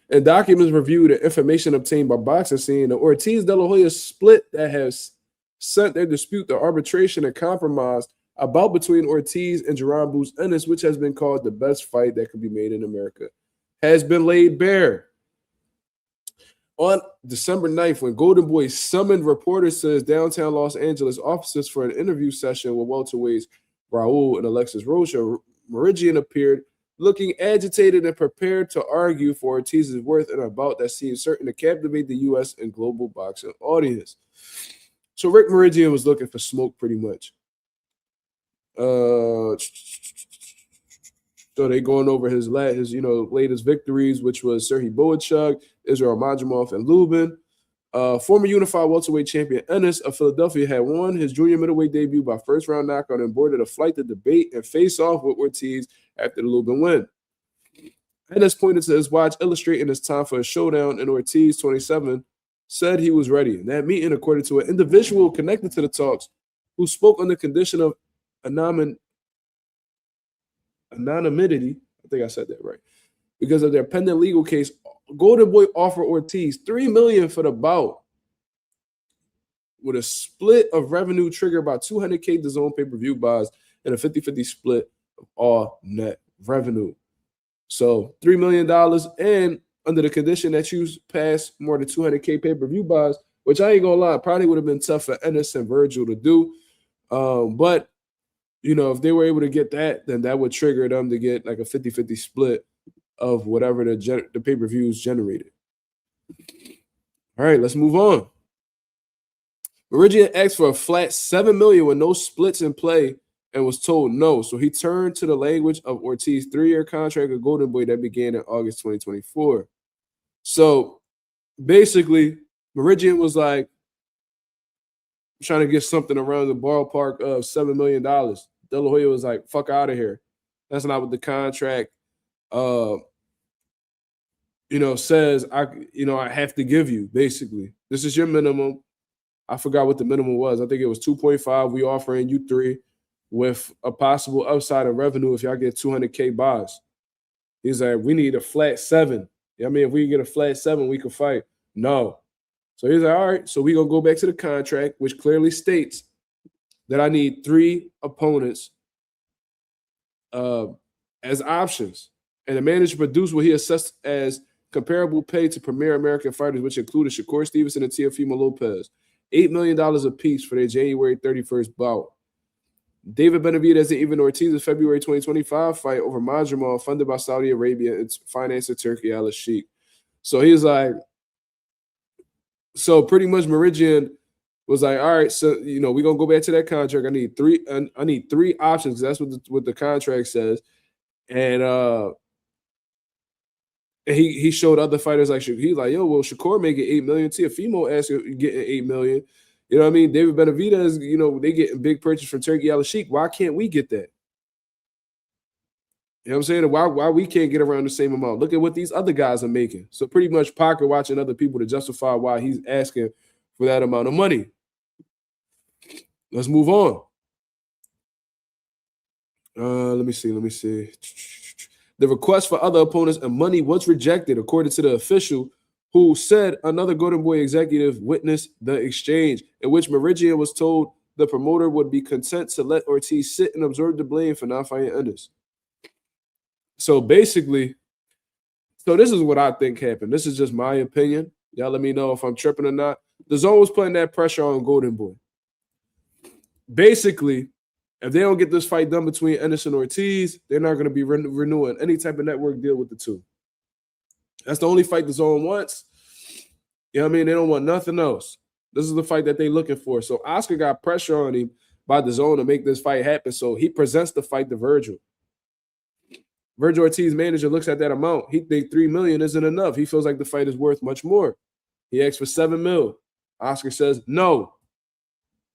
And documents reviewed and information obtained by Boxing Scene, the Ortiz De La Hoya split that has sent their dispute to arbitration and compromise about between Ortiz and Jerron Bruce Ennis, which has been called the best fight that could be made in America, has been laid bare. On December 9th, when Golden Boy summoned reporters to his downtown Los Angeles offices for an interview session with welterweights Raul and Alexis Rocha, Meridian appeared looking agitated and prepared to argue for Ortiz's worth in a bout that seemed certain to captivate the U.S. and global boxing audience. So Rick Meridian was looking for smoke pretty much. So they going over his latest victories, which was Serhii Boachuk, Israel Madrimov, and Lubin. Former unified welterweight champion Ennis of Philadelphia had won his junior middleweight debut by first-round knockout and boarded a flight to debate and face off with Ortiz after the Lubin win. Ennis pointed to his watch, illustrating it's time for a showdown, and Ortiz, 27, said he was ready. In that meeting, according to an individual connected to the talks, who spoke on the condition of anonymity, I think I said that right, because of their pending legal case, Golden Boy offered Ortiz $3 million for the bout, with a split of revenue triggered by 200K DAZN pay-per-view buys and a 50-50 split of all net revenue. So $3 million, and under the condition that you pass more than 200K pay-per-view buys, which I ain't gonna lie, probably would have been tough for Ennis and Virgil to do. But if they were able to get that, then that would trigger them to get like a 50-50 split of whatever the pay-per-views generated. All right, let's move on. Meridian asked for a flat $7 million with no splits in play and was told no. So he turned to the language of Ortiz's 3-year contract with Golden Boy that began in August 2024. So basically, Meridian was like trying to get something around the ballpark of $7 million. De La Hoya was like, fuck out of here. That's not what the contract says I have to give you, basically. This is your minimum. I forgot what the minimum was. I think it was 2.5. We offering you 3 with a possible upside of revenue if y'all get 200K buys. He's like, we need a flat 7. I mean, if we get a flat 7, we can fight. No. So he's like, all right, so we're going to go back to the contract, which clearly states that I need 3 opponents as options. And the manager produced what he assessed as comparable pay to premier American fighters, which included Shakur Stevenson and Teofimo Lopez. $8 million apiece for their January 31st bout. David Benavidez and Ivan Ortiz's February 2025 fight over Madrimov, funded by Saudi Arabia and financed in Turkey, Al Sheikh. So he's like, so pretty much Meridian was like, all right, so we're gonna go back to that contract. I need 3 options. That's what the contract says. And he showed other fighters like he's like, yo, well, Shakur making $8 million. Teofimo asking getting $8 million. You know what I mean? David Benavidez, they getting big purchase from Turkey Al Sheikh. Why can't we get that? You know what I'm saying? Why we can't get around the same amount? Look at what these other guys are making. So pretty much Parker watching other people to justify why he's asking for that amount of money. Let's move on. Let me see. The request for other opponents and money was rejected, according to the official, who said another Golden Boy executive witnessed the exchange, in which Meridian was told the promoter would be content to let Ortiz sit and absorb the blame for not fighting Ennis. So basically, this is what I think happened. This is just my opinion. Y'all let me know if I'm tripping or not. The zone was putting that pressure on Golden Boy. Basically, if they don't get this fight done between Ennis and Ortiz, they're not going to be renewing any type of network deal with the two. That's the only fight the zone wants. You know what I mean? They don't want nothing else. This is the fight that they're looking for. So Oscar got pressure on him by the zone to make this fight happen. So he presents the fight to Virgil. Virgil Ortiz's manager looks at that amount. He thinks $3 million isn't enough. He feels like the fight is worth much more. He asks for $7 million. Oscar says no.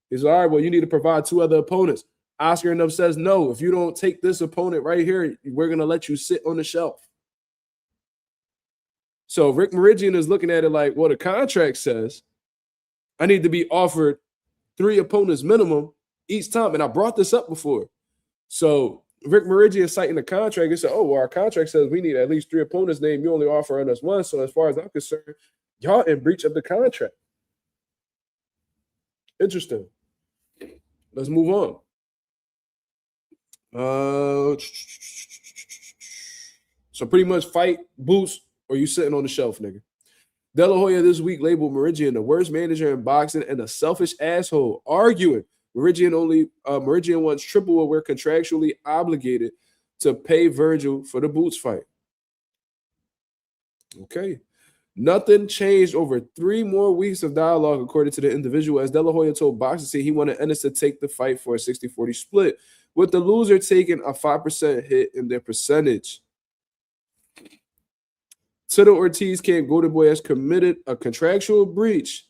He's like, all right, well, you need to provide 2 other opponents. Oscar and them says, no, if you don't take this opponent right here, we're going to let you sit on the shelf. So Rick Meridian is looking at it like, well, the contract says I need to be offered 3 opponents minimum each time. And I brought this up before. So Rick Meridian citing the contract and said, oh, well, our contract says we need at least 3 opponents named. You only offering us 1. So as far as I'm concerned, y'all in breach of the contract. Interesting. Let's move on. So pretty much fight, boots, or you sitting on the shelf, nigga. De La Hoya this week labeled Meridian the worst manager in boxing and a selfish asshole, arguing Meridian wants triple what we're contractually obligated to pay Virgil for the Boots fight. Okay. Nothing changed over 3 more weeks of dialogue, according to the individual, as De La Hoya told Boxing he wanted Ennis to take the fight for a 60-40 split, with the loser taking a 5% hit in their percentage. To the Ortiz camp, Golden Boy has committed a contractual breach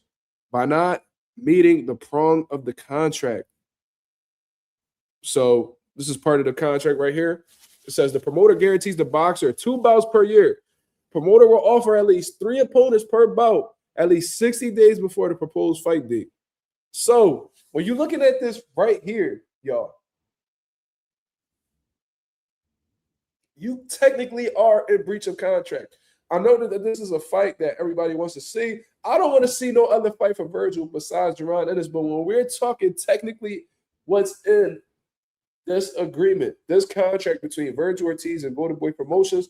by not meeting the prong of the contract. So this is part of the contract right here. It says the promoter guarantees the boxer 2 bouts per year. Promoter will offer at least 3 opponents per bout at least 60 days before the proposed fight date. So when you're looking at this right here, y'all, you technically are in breach of contract. I know that this is a fight that everybody wants to see. I don't want to see no other fight for Virgil besides Jerron Ennis, but when we're talking technically what's in this agreement, this contract between Virgil Ortiz and Golden Boy Promotions,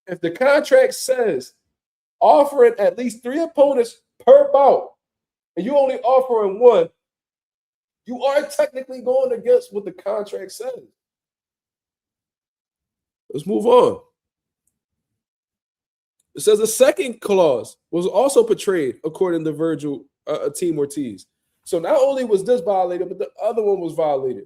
if the contract says offering at least 3 opponents per bout, and you only offering 1, you are technically going against what the contract says. Let's move on. It says a second clause was also portrayed according to Virgil Team Ortiz. So not only was this violated, but the other one was violated.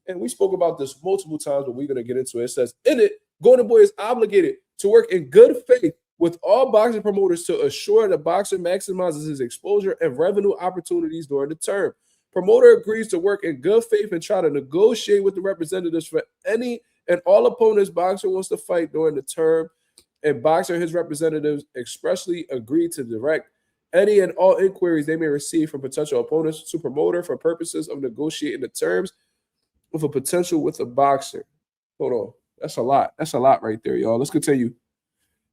And we spoke about this multiple times, but we're going to get into it. It says, in it, Golden Boy is obligated to work in good faith with all boxing promoters to assure the boxer maximizes his exposure and revenue opportunities during the term. Promoter agrees to work in good faith and try to negotiate with the representatives for any and all opponents boxer wants to fight during the term, and boxer and his representatives expressly agree to direct any and all inquiries they may receive from potential opponents to promoter for purposes of negotiating the terms with a potential with a boxer. Hold on. That's a lot. That's a lot right there, y'all. Let's continue.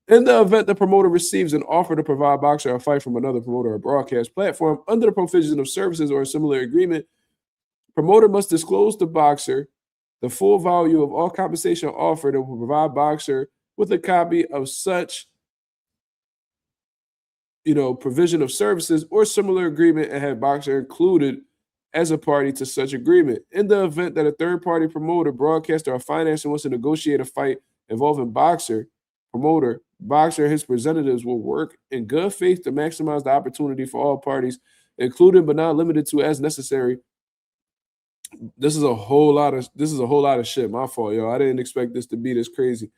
In the event the promoter receives an offer to provide boxer a fight from another promoter or broadcast platform under the provision of services or a similar agreement, promoter must disclose to boxer the full value of all compensation offered and will provide boxer with a copy of such, provision of services or similar agreement and have boxer included as a party to such agreement. In the event that a third-party promoter, broadcaster, or financer wants to negotiate a fight involving promoter, boxer, and his representatives will work in good faith to maximize the opportunity for all parties, including but not limited to as necessary. This is a whole lot of shit. My fault, yo. I didn't expect this to be this crazy.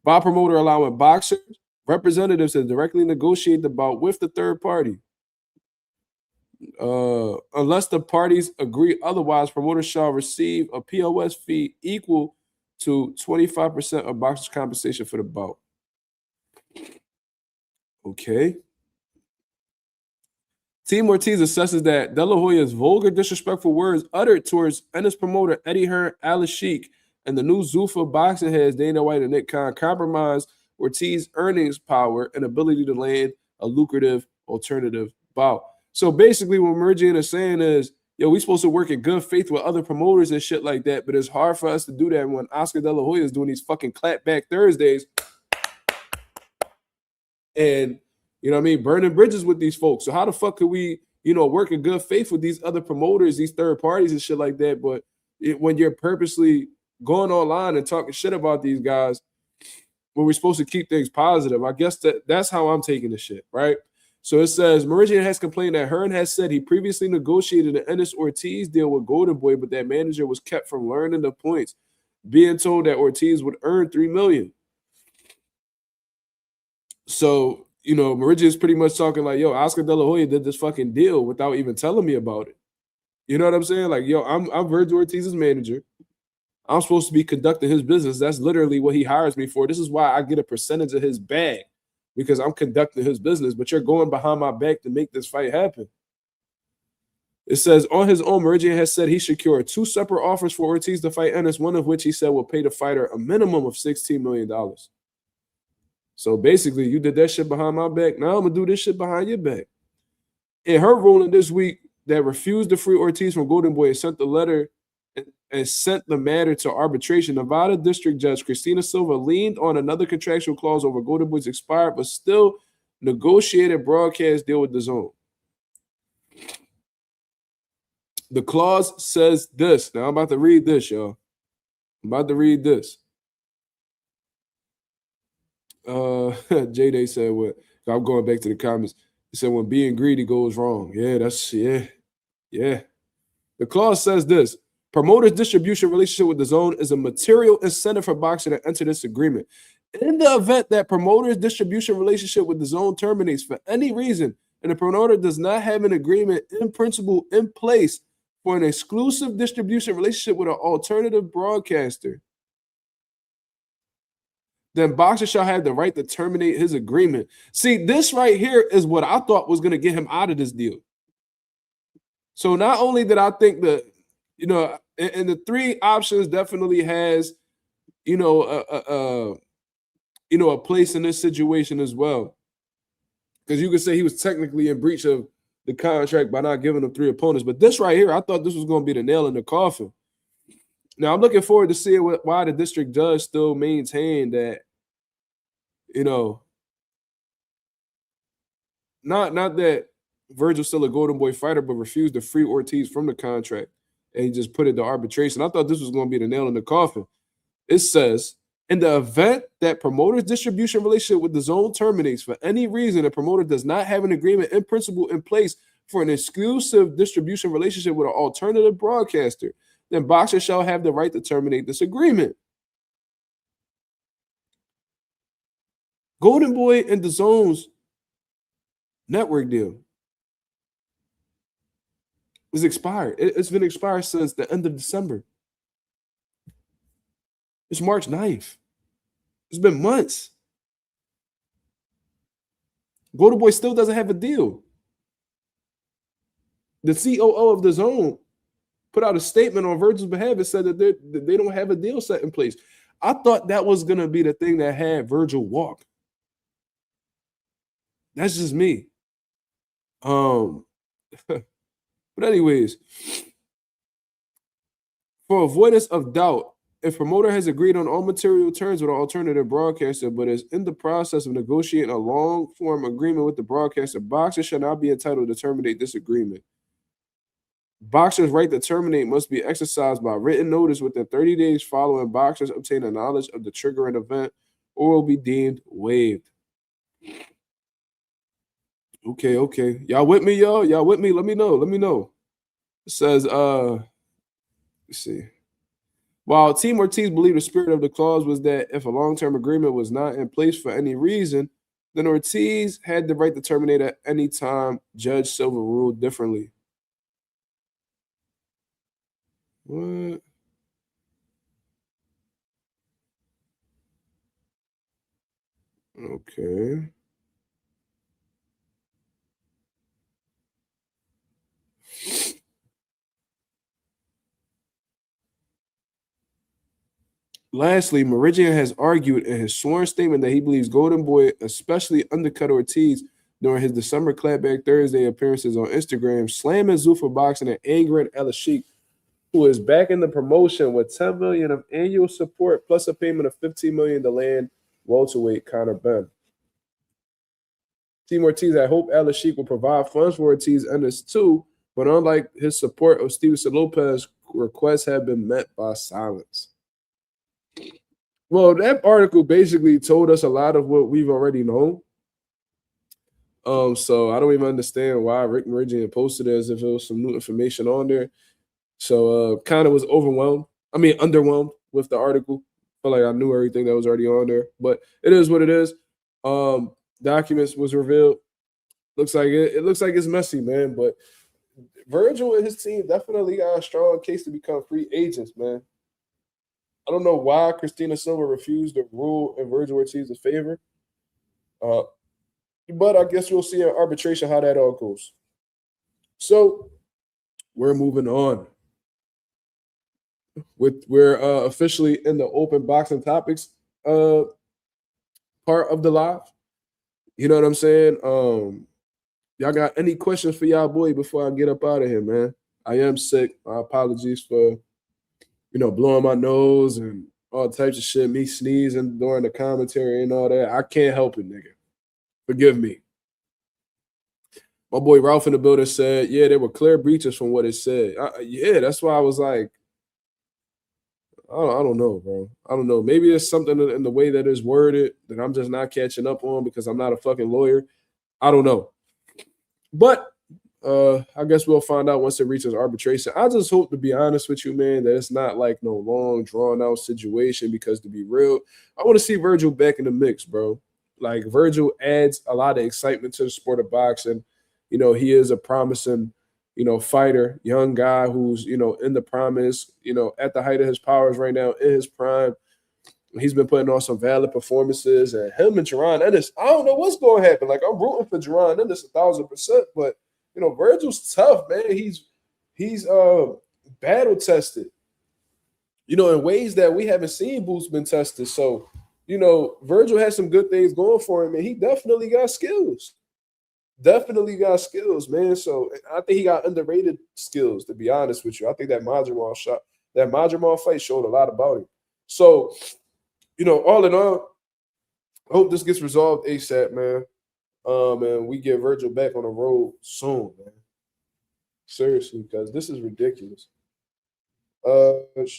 By promoter allowing boxers, representatives to directly negotiate the bout with the third party. Unless the parties agree otherwise, promoters shall receive a POS fee equal to 25% of boxer's compensation for the bout. Okay. Team Ortiz assesses that De La Hoya's vulgar, disrespectful words uttered towards Ennis promoter Eddie Hearn, Alice Sheik, and the new Zuffa boxing heads Dana White and Nick Khan compromise Ortiz's earnings power and ability to land a lucrative alternative bout. So basically what Meridian is saying is, we're supposed to work in good faith with other promoters and shit like that, but it's hard for us to do that when Oscar De La Hoya is doing these fucking clapback Thursdays and, burning bridges with these folks. So how the fuck could we, work in good faith with these other promoters, these third parties and shit like that, but when you're purposely going online and talking shit about these guys, when we're supposed to keep things positive, I guess that's how I'm taking the shit, right? So it says, Meridian has complained that Hearn has said he previously negotiated an Ennis Ortiz deal with Golden Boy, but that manager was kept from learning the points, being told that Ortiz would earn $3 million. So, Meridian's pretty much talking like, Oscar De La Hoya did this fucking deal without even telling me about it. You know what I'm saying? Like, I'm Virgil Ortiz's manager. I'm supposed to be conducting his business. That's literally what he hires me for. This is why I get a percentage of his bag, because I'm conducting his business, but you're going behind my back to make this fight happen. It says, on his own, Meridian has said he secured 2 separate offers for Ortiz to fight Ennis, one of which he said will pay the fighter a minimum of $16 million. So basically, you did that shit behind my back. Now I'm going to do this shit behind your back. In her ruling this week that refused to free Ortiz from Golden Boy and sent the letter and sent the matter to arbitration, Nevada District Judge Christina Silva leaned on another contractual clause over Golden Boy's expired but still negotiated broadcast deal with DAZN. The clause says this. Now I'm about to read this, y'all. I'm about to read this. J-Day said what? I'm going back to the comments. He said when being greedy goes wrong. Yeah, yeah. The clause says this. Promoter's distribution relationship with the zone is a material incentive for boxer to enter this agreement. In the event that promoter's distribution relationship with the zone terminates for any reason and the promoter does not have an agreement in principle in place for an exclusive distribution relationship with an alternative broadcaster, then boxer shall have the right to terminate his agreement. See, this right here is what I thought was going to get him out of this deal. So not only did I think that, and the three options definitely has, a place in this situation as well. Because you could say he was technically in breach of the contract by not giving him three opponents. But this right here, I thought this was going to be the nail in the coffin. Now, I'm looking forward to seeing why the district judge still maintained that, not that Virgil's still a Golden Boy fighter, but refused to free Ortiz from the contract. And he just put it to arbitration. I thought this was going to be the nail in the coffin. It says, in the event that promoter's distribution relationship with the zone terminates for any reason, the promoter does not have an agreement in principle in place for an exclusive distribution relationship with an alternative broadcaster, then boxer shall have the right to terminate this agreement. Golden Boy and the zone's network deal is expired. It's been expired since the end of December. It's March 9th. It's been months. Golden Boy still doesn't have a deal. The COO of the zone put out a statement on Virgil's behalf and said that they don't have a deal set in place. I thought that was going to be the thing that had Virgil walk. That's just me. But anyways, for avoidance of doubt, if promoter has agreed on all material terms with an alternative broadcaster, but is in the process of negotiating a long-form agreement with the broadcaster, boxer shall not be entitled to terminate this agreement. Boxer's right to terminate must be exercised by written notice within 30 days following boxers obtain a knowledge of the triggering event or will be deemed waived. Okay. Y'all with me, y'all? Y'all with me? Let me know. It says, let's see. While Team Ortiz believed the spirit of the clause was that if a long-term agreement was not in place for any reason, then Ortiz had the right to terminate at any time. Judge Silver ruled differently. What? Okay. Lastly, Meridian has argued in his sworn statement that he believes Golden Boy especially undercut Ortiz during his December Clapback Thursday appearances on Instagram, slamming Zuffa Boxing and angering Sheikh, who is back in the promotion with $10 million of annual support plus a payment of $15 million to land welterweight Conor Benn. Team Ortiz, I hope Sheikh will provide funds for Ortiz and this too, but unlike his support of Stevenson Lopez, requests have been met by silence. Well, that article basically told us a lot of what we've already known. So I don't even understand why Rick Meridian posted it as if it was some new information on there. So kind of was underwhelmed with the article. Felt like I knew everything that was already on there, but it is what it is. Documents was revealed. Looks like it looks like it's messy, man. But Virgil and his team definitely got a strong case to become free agents, man. I don't know why Christina Silva refused to rule in Virgil Ortiz's favor. But I guess we'll see in arbitration how that all goes. So we're moving on. We're officially in the open boxing topics part of the live. You know what I'm saying? Y'all got any questions for y'all boy before I get up out of here, man? I am sick. My apologies for blowing my nose and all types of shit, me sneezing during the commentary and all that. I can't help it, nigga. Forgive me. My boy Ralph in the building said, yeah, there were clear breaches from what it said. Yeah, that's why I was like, I don't know, bro. I don't know. Maybe there's something in the way that it's worded that I'm just not catching up on because I'm not a fucking lawyer. I don't know. But I guess we'll find out once it reaches arbitration. I just hope, to be honest with you, man, that it's not like no long, drawn out situation because, to be real, I want to see Virgil back in the mix, bro. Like, Virgil adds a lot of excitement to the sport of boxing. You know, he is a promising, fighter, young guy who's, in the promise, at the height of his powers right now, in his prime. He's been putting on some valid performances, and him and Jerron Ennis, I don't know what's going to happen. Like, I'm rooting for Jerron Ennis 1,000%, but Virgil's tough, man. He's battle tested, in ways that we haven't seen Boots been tested. So, Virgil has some good things going for him, and he definitely got skills. Definitely got skills, man. So I think he got underrated skills, to be honest with you. I think that Mazuma fight showed a lot about him. So, all in all, I hope this gets resolved ASAP, man. And we get Virgil back on the road soon, man. Seriously, because this is ridiculous. ETC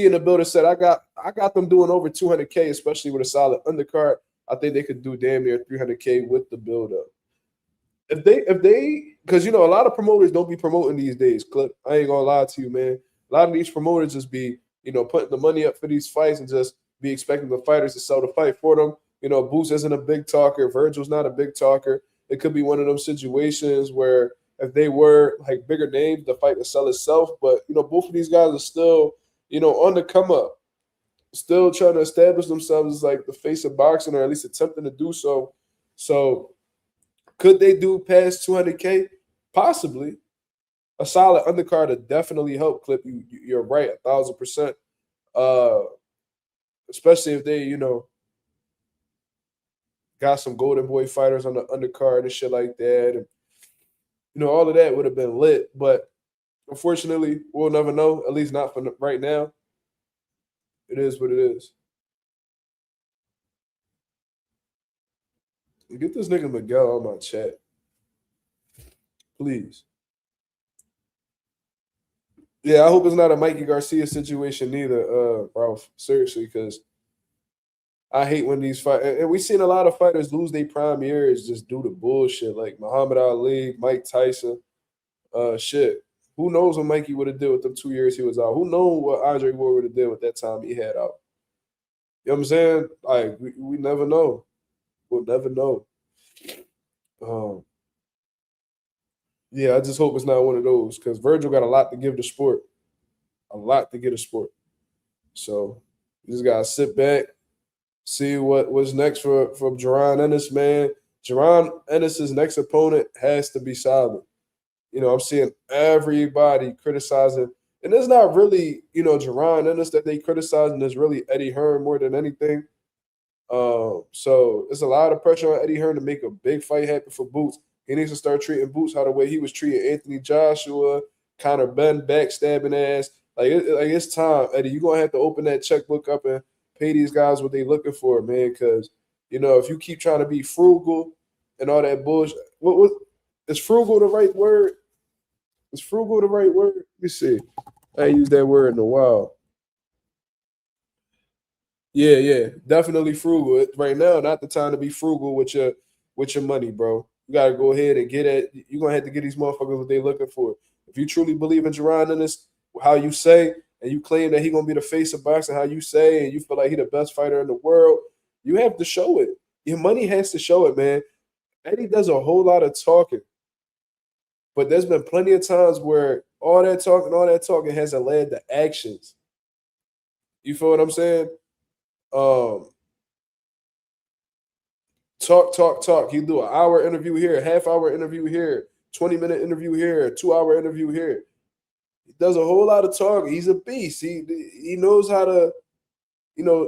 in the building said, I got them doing over 200K, especially with a solid undercard. I think they could do damn near 300K with the build-up. If they, because a lot of promoters don't be promoting these days, Clip. I ain't gonna lie to you, man. A lot of these promoters just be, putting the money up for these fights and just be expecting the fighters to sell the fight for them. Boots isn't a big talker. Virgil's not a big talker. It could be one of them situations where if they were like bigger names, the fight would sell itself. But both of these guys are still, on the come up, still trying to establish themselves as like the face of boxing, or at least attempting to do so. So could they do past 200K? Possibly. A solid undercard would definitely help, Clip. You're right, 1,000%. Especially if they, got some Golden Boy fighters on the undercard and shit like that. And, all of that would have been lit. But unfortunately, we'll never know, at least not for right now. It is what it is. Get this nigga Miguel on my chat. Please. Yeah, I hope it's not a Mikey Garcia situation neither, Ralph. Seriously, because I hate when these fight, and we've seen a lot of fighters lose their prime years just due to bullshit, like Muhammad Ali, Mike Tyson. Shit. Who knows what Mikey would have did with them 2 years he was out? Who knows what Andre Ward would have did with that time he had out? You know what I'm saying? Like, we never know. We'll never know. Yeah, I just hope it's not one of those, because Virgil got a lot to give the sport. A lot to give the sport. So you just gotta sit back, see what's next for Jerron Ennis, man. Jerron Ennis's next opponent has to be solid. I'm seeing everybody criticizing, and it's not really, Jerron Ennis that they criticizing. It's really Eddie Hearn more than anything. So it's a lot of pressure on Eddie Hearn to make a big fight happen for Boots. He needs to start treating Boots how the way he was treating Anthony Joshua, Conor Ben, backstabbing ass. Like it's time, Eddie. You're gonna have to open that checkbook up and pay these guys what they looking for, man. Because if you keep trying to be frugal and all that bullshit, what is frugal the right word? Is frugal the right word? Let me see. I ain't used that word in a while. Yeah, definitely frugal. Right now, not the time to be frugal with your money, bro. You gotta go ahead and get it. You're gonna have to get these motherfuckers what they looking for. If you truly believe in Jerron Ennis, how you say, and you claim that he gonna be the face of boxing, how you say, and you feel like he the best fighter in the world, you have to show it. Your money has to show it, man. Eddie does a whole lot of talking, but there's been plenty of times where all that talking hasn't led to actions. You feel what I'm saying? Talk. He do an hour interview here, half-hour interview here, 20-minute interview here, 2-hour interview here. He does a whole lot of talking. He's a beast. He knows how to,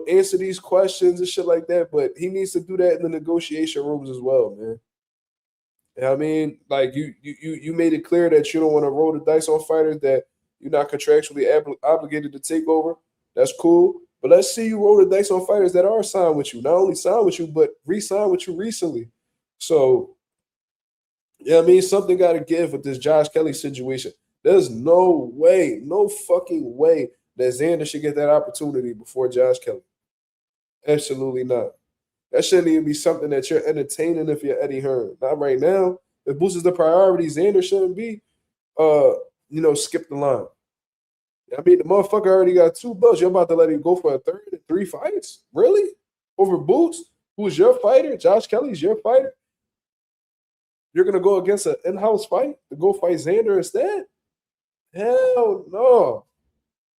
answer these questions and shit like that. But he needs to do that in the negotiation rooms as well, man. You know what I mean? Like you made it clear that you don't want to roll the dice on fighters that you're not contractually obligated to take over. That's cool. But let's see you roll the dice on fighters that are signed with you. Not only signed with you, but re-signed with you recently. So, yeah, I mean, something got to give with this Josh Kelly situation. There's no way, no fucking way that Xander should get that opportunity before Josh Kelly. Absolutely not. That shouldn't even be something that you're entertaining if you're Eddie Hearn. Not right now. If Boots is the priority, Xander shouldn't be, skip the line. I mean, the motherfucker already got 2 belts. You're about to let him go for a third in 3 fights? Really? Over Boots, who's your fighter? Josh Kelly's your fighter? You're going to go against an in-house fight to go fight Xander instead? Hell no.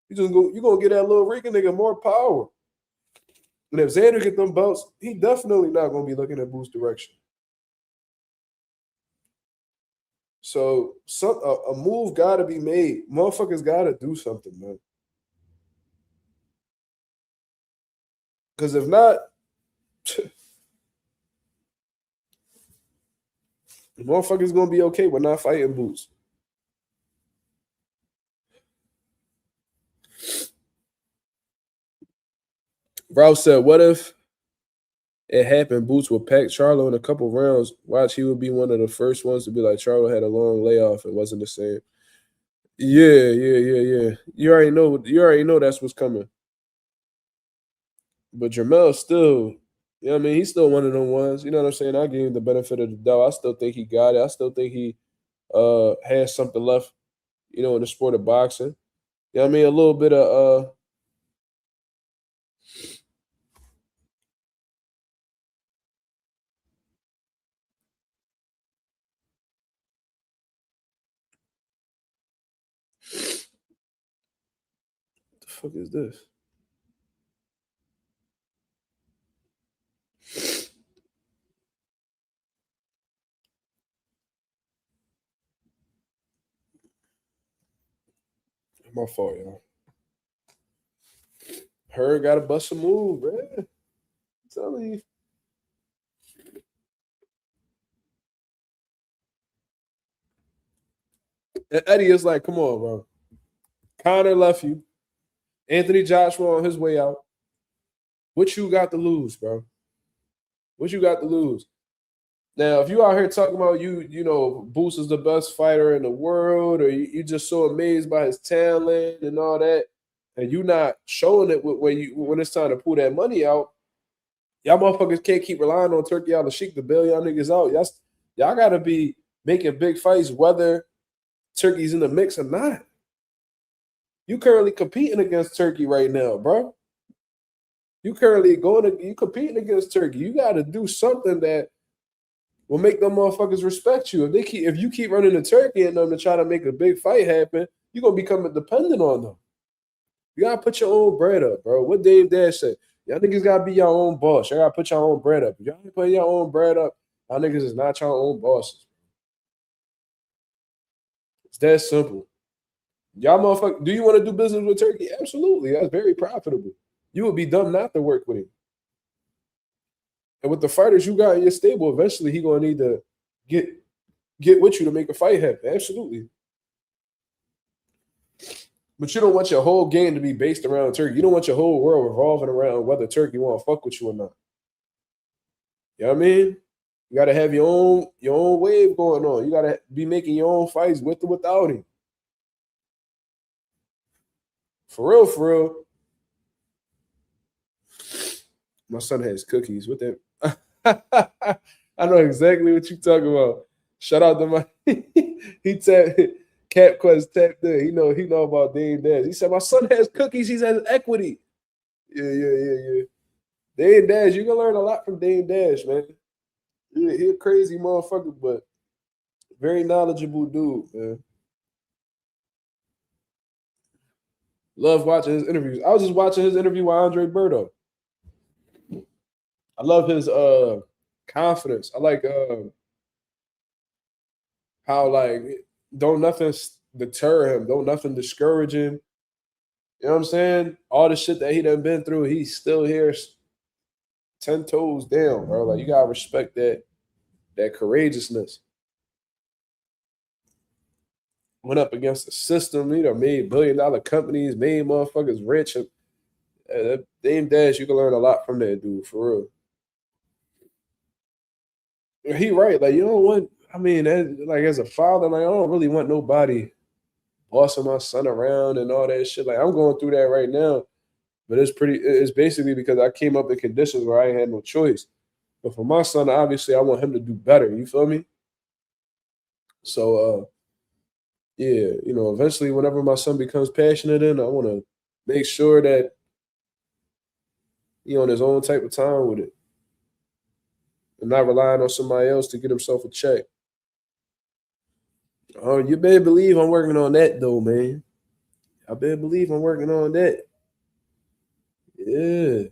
You're going to get that little Rican nigga more power. And if Xander get them belts, he definitely not going to be looking at Boots' direction. So a move got to be made. Motherfuckers got to do something, man. Because if not, the motherfuckers going to be okay with not fighting Boots. Ralph said, what if it happened? Boots would pack Charlo in a couple rounds. Watch, he would be one of the first ones to be like, Charlo had a long layoff. It wasn't the same. Yeah. You already know that's what's coming. But Jermell still, you know what I mean? He's still one of them ones. You know what I'm saying? I give him the benefit of the doubt. I still think he got it. I still think he has something left, in the sport of boxing. You know what I mean? A little bit of the fuck is this? My fault, y'all. Her got to bust a move, man. I'm telling you. And Eddie is like, come on, bro. Conor left you. Anthony Joshua on his way out. What you got to lose, bro? What you got to lose? Now, if you out here talking about Boots is the best fighter in the world, or you just so amazed by his talent and all that, and you not showing it when it's time to pull that money out, y'all motherfuckers can't keep relying on Turkey Al-Sheikh to bail y'all niggas out. Y'all gotta be making big fights whether Turkey's in the mix or not. You currently competing against Turkey right now, bro. You competing against Turkey. You got to do something that will make them motherfuckers respect you. If you keep running to Turkey and them to try to make a big fight happen, you're gonna become dependent on them. You gotta put your own bread up, bro. What Dave Dash said, y'all niggas gotta be your own boss. Y'all gotta put your own bread up. If y'all ain't putting your own bread up, y'all niggas is not your own bosses. It's that simple. Y'all motherfuckers, do you want to do business with Turkey? Absolutely. That's very profitable. You would be dumb not to work with him. And with the fighters you got in your stable, eventually he gonna need to get with you to make a fight happen. Absolutely. But you don't want your whole game to be based around Turkey. You don't want your whole world revolving around whether Turkey want to fuck with you or not. You know what I mean? You gotta have your own wave going on. You gotta be making your own fights with or without him. For real. My son has cookies. What that? I know exactly what you're talking about. Shout out to my he tapped Cap Quest tapped in. He know about Dame Dash. He said my son has cookies. He has equity. Yeah. Dame Dash, you can learn a lot from Dame Dash, man. He a crazy motherfucker, but very knowledgeable dude, man. Love watching his interviews. I was just watching his interview with Andre Berto. I love his confidence. I like how don't nothing deter him, don't nothing discourage him. You know what I'm saying? All the shit that he done been through, he's still here 10 toes down, bro. Like, you gotta respect that courageousness. Went up against the system, made $1 billion companies, made motherfuckers rich. Dame Dash, you can learn a lot from that dude, for real. he right. Like you don't want. I mean, like as a father, like I don't really want nobody bossing my son around and all that shit. Like I'm going through that right now, but it's basically because I came up in conditions where I had no choice. But for my son, obviously, I want him to do better. You feel me? So, yeah, eventually, whenever my son becomes passionate I want to make sure that he on his own type of time with it, and not relying on somebody else to get himself a check. You better believe I'm working on that, though, man. I better believe I'm working on that. Yeah.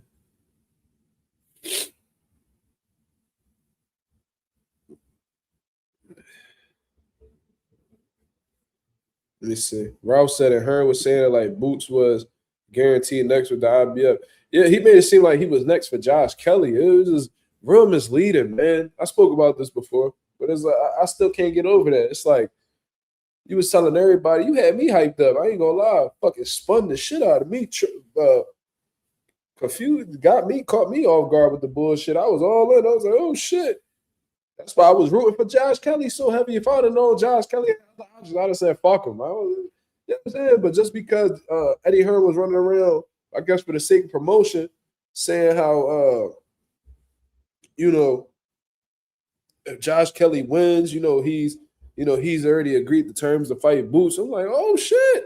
Let me see. Ralph said it. Hearn was saying that like Boots was guaranteed next with the IBF. Yeah, he made it seem like he was next for Josh Kelly. It was just real misleading, man. I spoke about this before, but it's like I still can't get over that. It's like you was telling everybody, you had me hyped up. I ain't gonna lie, fucking spun the shit out of me. Confused, caught me off guard with the bullshit. I was all in. I was like, oh shit. That's why I was rooting for Josh Kelly so heavy. If I'd have known Josh Kelly had other options, I'd have said, fuck him. You know what I'm saying? But just because Eddie Hearn was running around, I guess for the sake of promotion, saying how, if Josh Kelly wins, he's already agreed to terms to fight Boots. I'm like, oh, shit.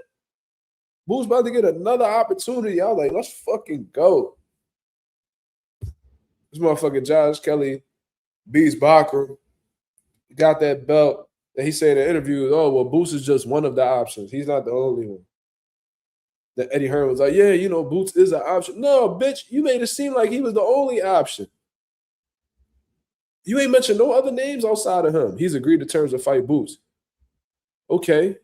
Boots about to get another opportunity. I was like, let's fucking go. This motherfucker Josh Kelly beats Bakram, got that belt, and he said in the interview, oh, well, Boots is just one of the options. He's not the only one. That Eddie Hearn was like, yeah, Boots is an option. No, bitch, you made it seem like he was the only option. You ain't mentioned no other names outside of him. He's agreed to terms to fight Boots. Okay.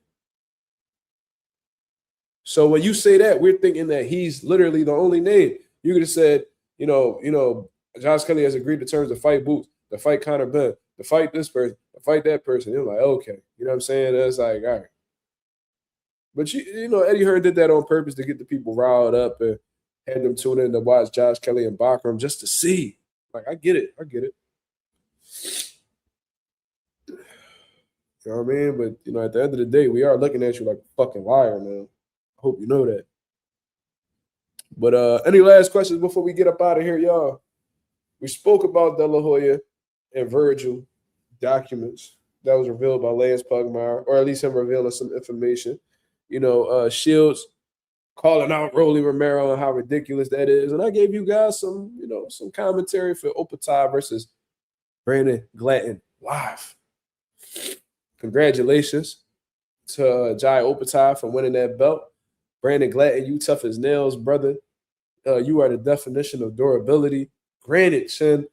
So when you say that, we're thinking that he's literally the only name. You could have said, Josh Kelly has agreed to terms to fight Boots, to fight Conor Benn, to fight this person, to fight that person. You're like, okay. You know what I'm saying? That's like, all right. But, Eddie Hearn did that on purpose to get the people riled up and had them tune in to watch Josh Kelly and Bakram just to see. Like, I get it. You know what I mean? But, at the end of the day, we are looking at you like a fucking liar, man. I hope you know that. But any last questions before we get up out of here, y'all? We spoke about De La Hoya and Virgil documents that was revealed by Lance Pugmire, or at least him revealing some information. Shields calling out Rolly Romero and how ridiculous that is. And I gave you guys some commentary for Opetaia versus Brandon Glatton live. Congratulations to Jai Opetaia for winning that belt. Brandon Glatton, you tough as nails, brother. You are the definition of durability. Granted, Shin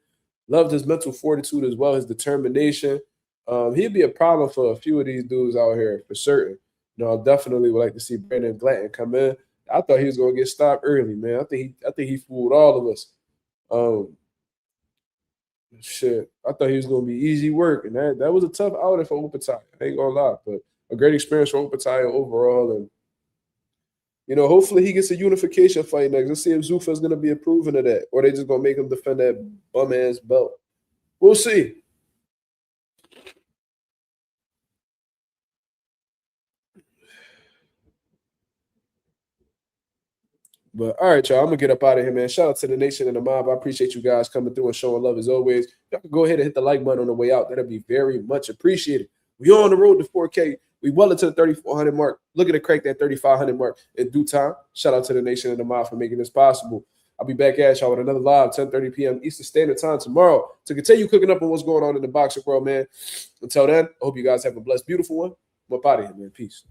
loved his mental fortitude as well, his determination. He'd be a problem for a few of these dudes out here, for certain. I definitely would like to see Brandon Glatton come in. I thought he was going to get stopped early, man. I think he fooled all of us. Shit, I thought he was going to be easy work, and that was a tough outing for Opetaia. I ain't going to lie, but a great experience for Opetaia overall, and hopefully he gets a unification fight next. Let's see if Zuffa's going to be approving of that, or they just going to make him defend that bum-ass belt. We'll see. But all right, y'all, I'm going to get up out of here, man. Shout out to the nation and the mob. I appreciate you guys coming through and showing love as always. Y'all can go ahead and hit the like button on the way out. That'll be very much appreciated. We on the road to 4K. We well into the 3,400 mark. Looking to crack that 3,500 mark in due time. Shout out to the nation and the mob for making this possible. I'll be back at y'all with another live 10:30 p.m. Eastern Standard Time tomorrow to continue cooking up on what's going on in the boxing world, man. Until then, I hope you guys have a blessed, beautiful one. I'm up out of here, man. Peace.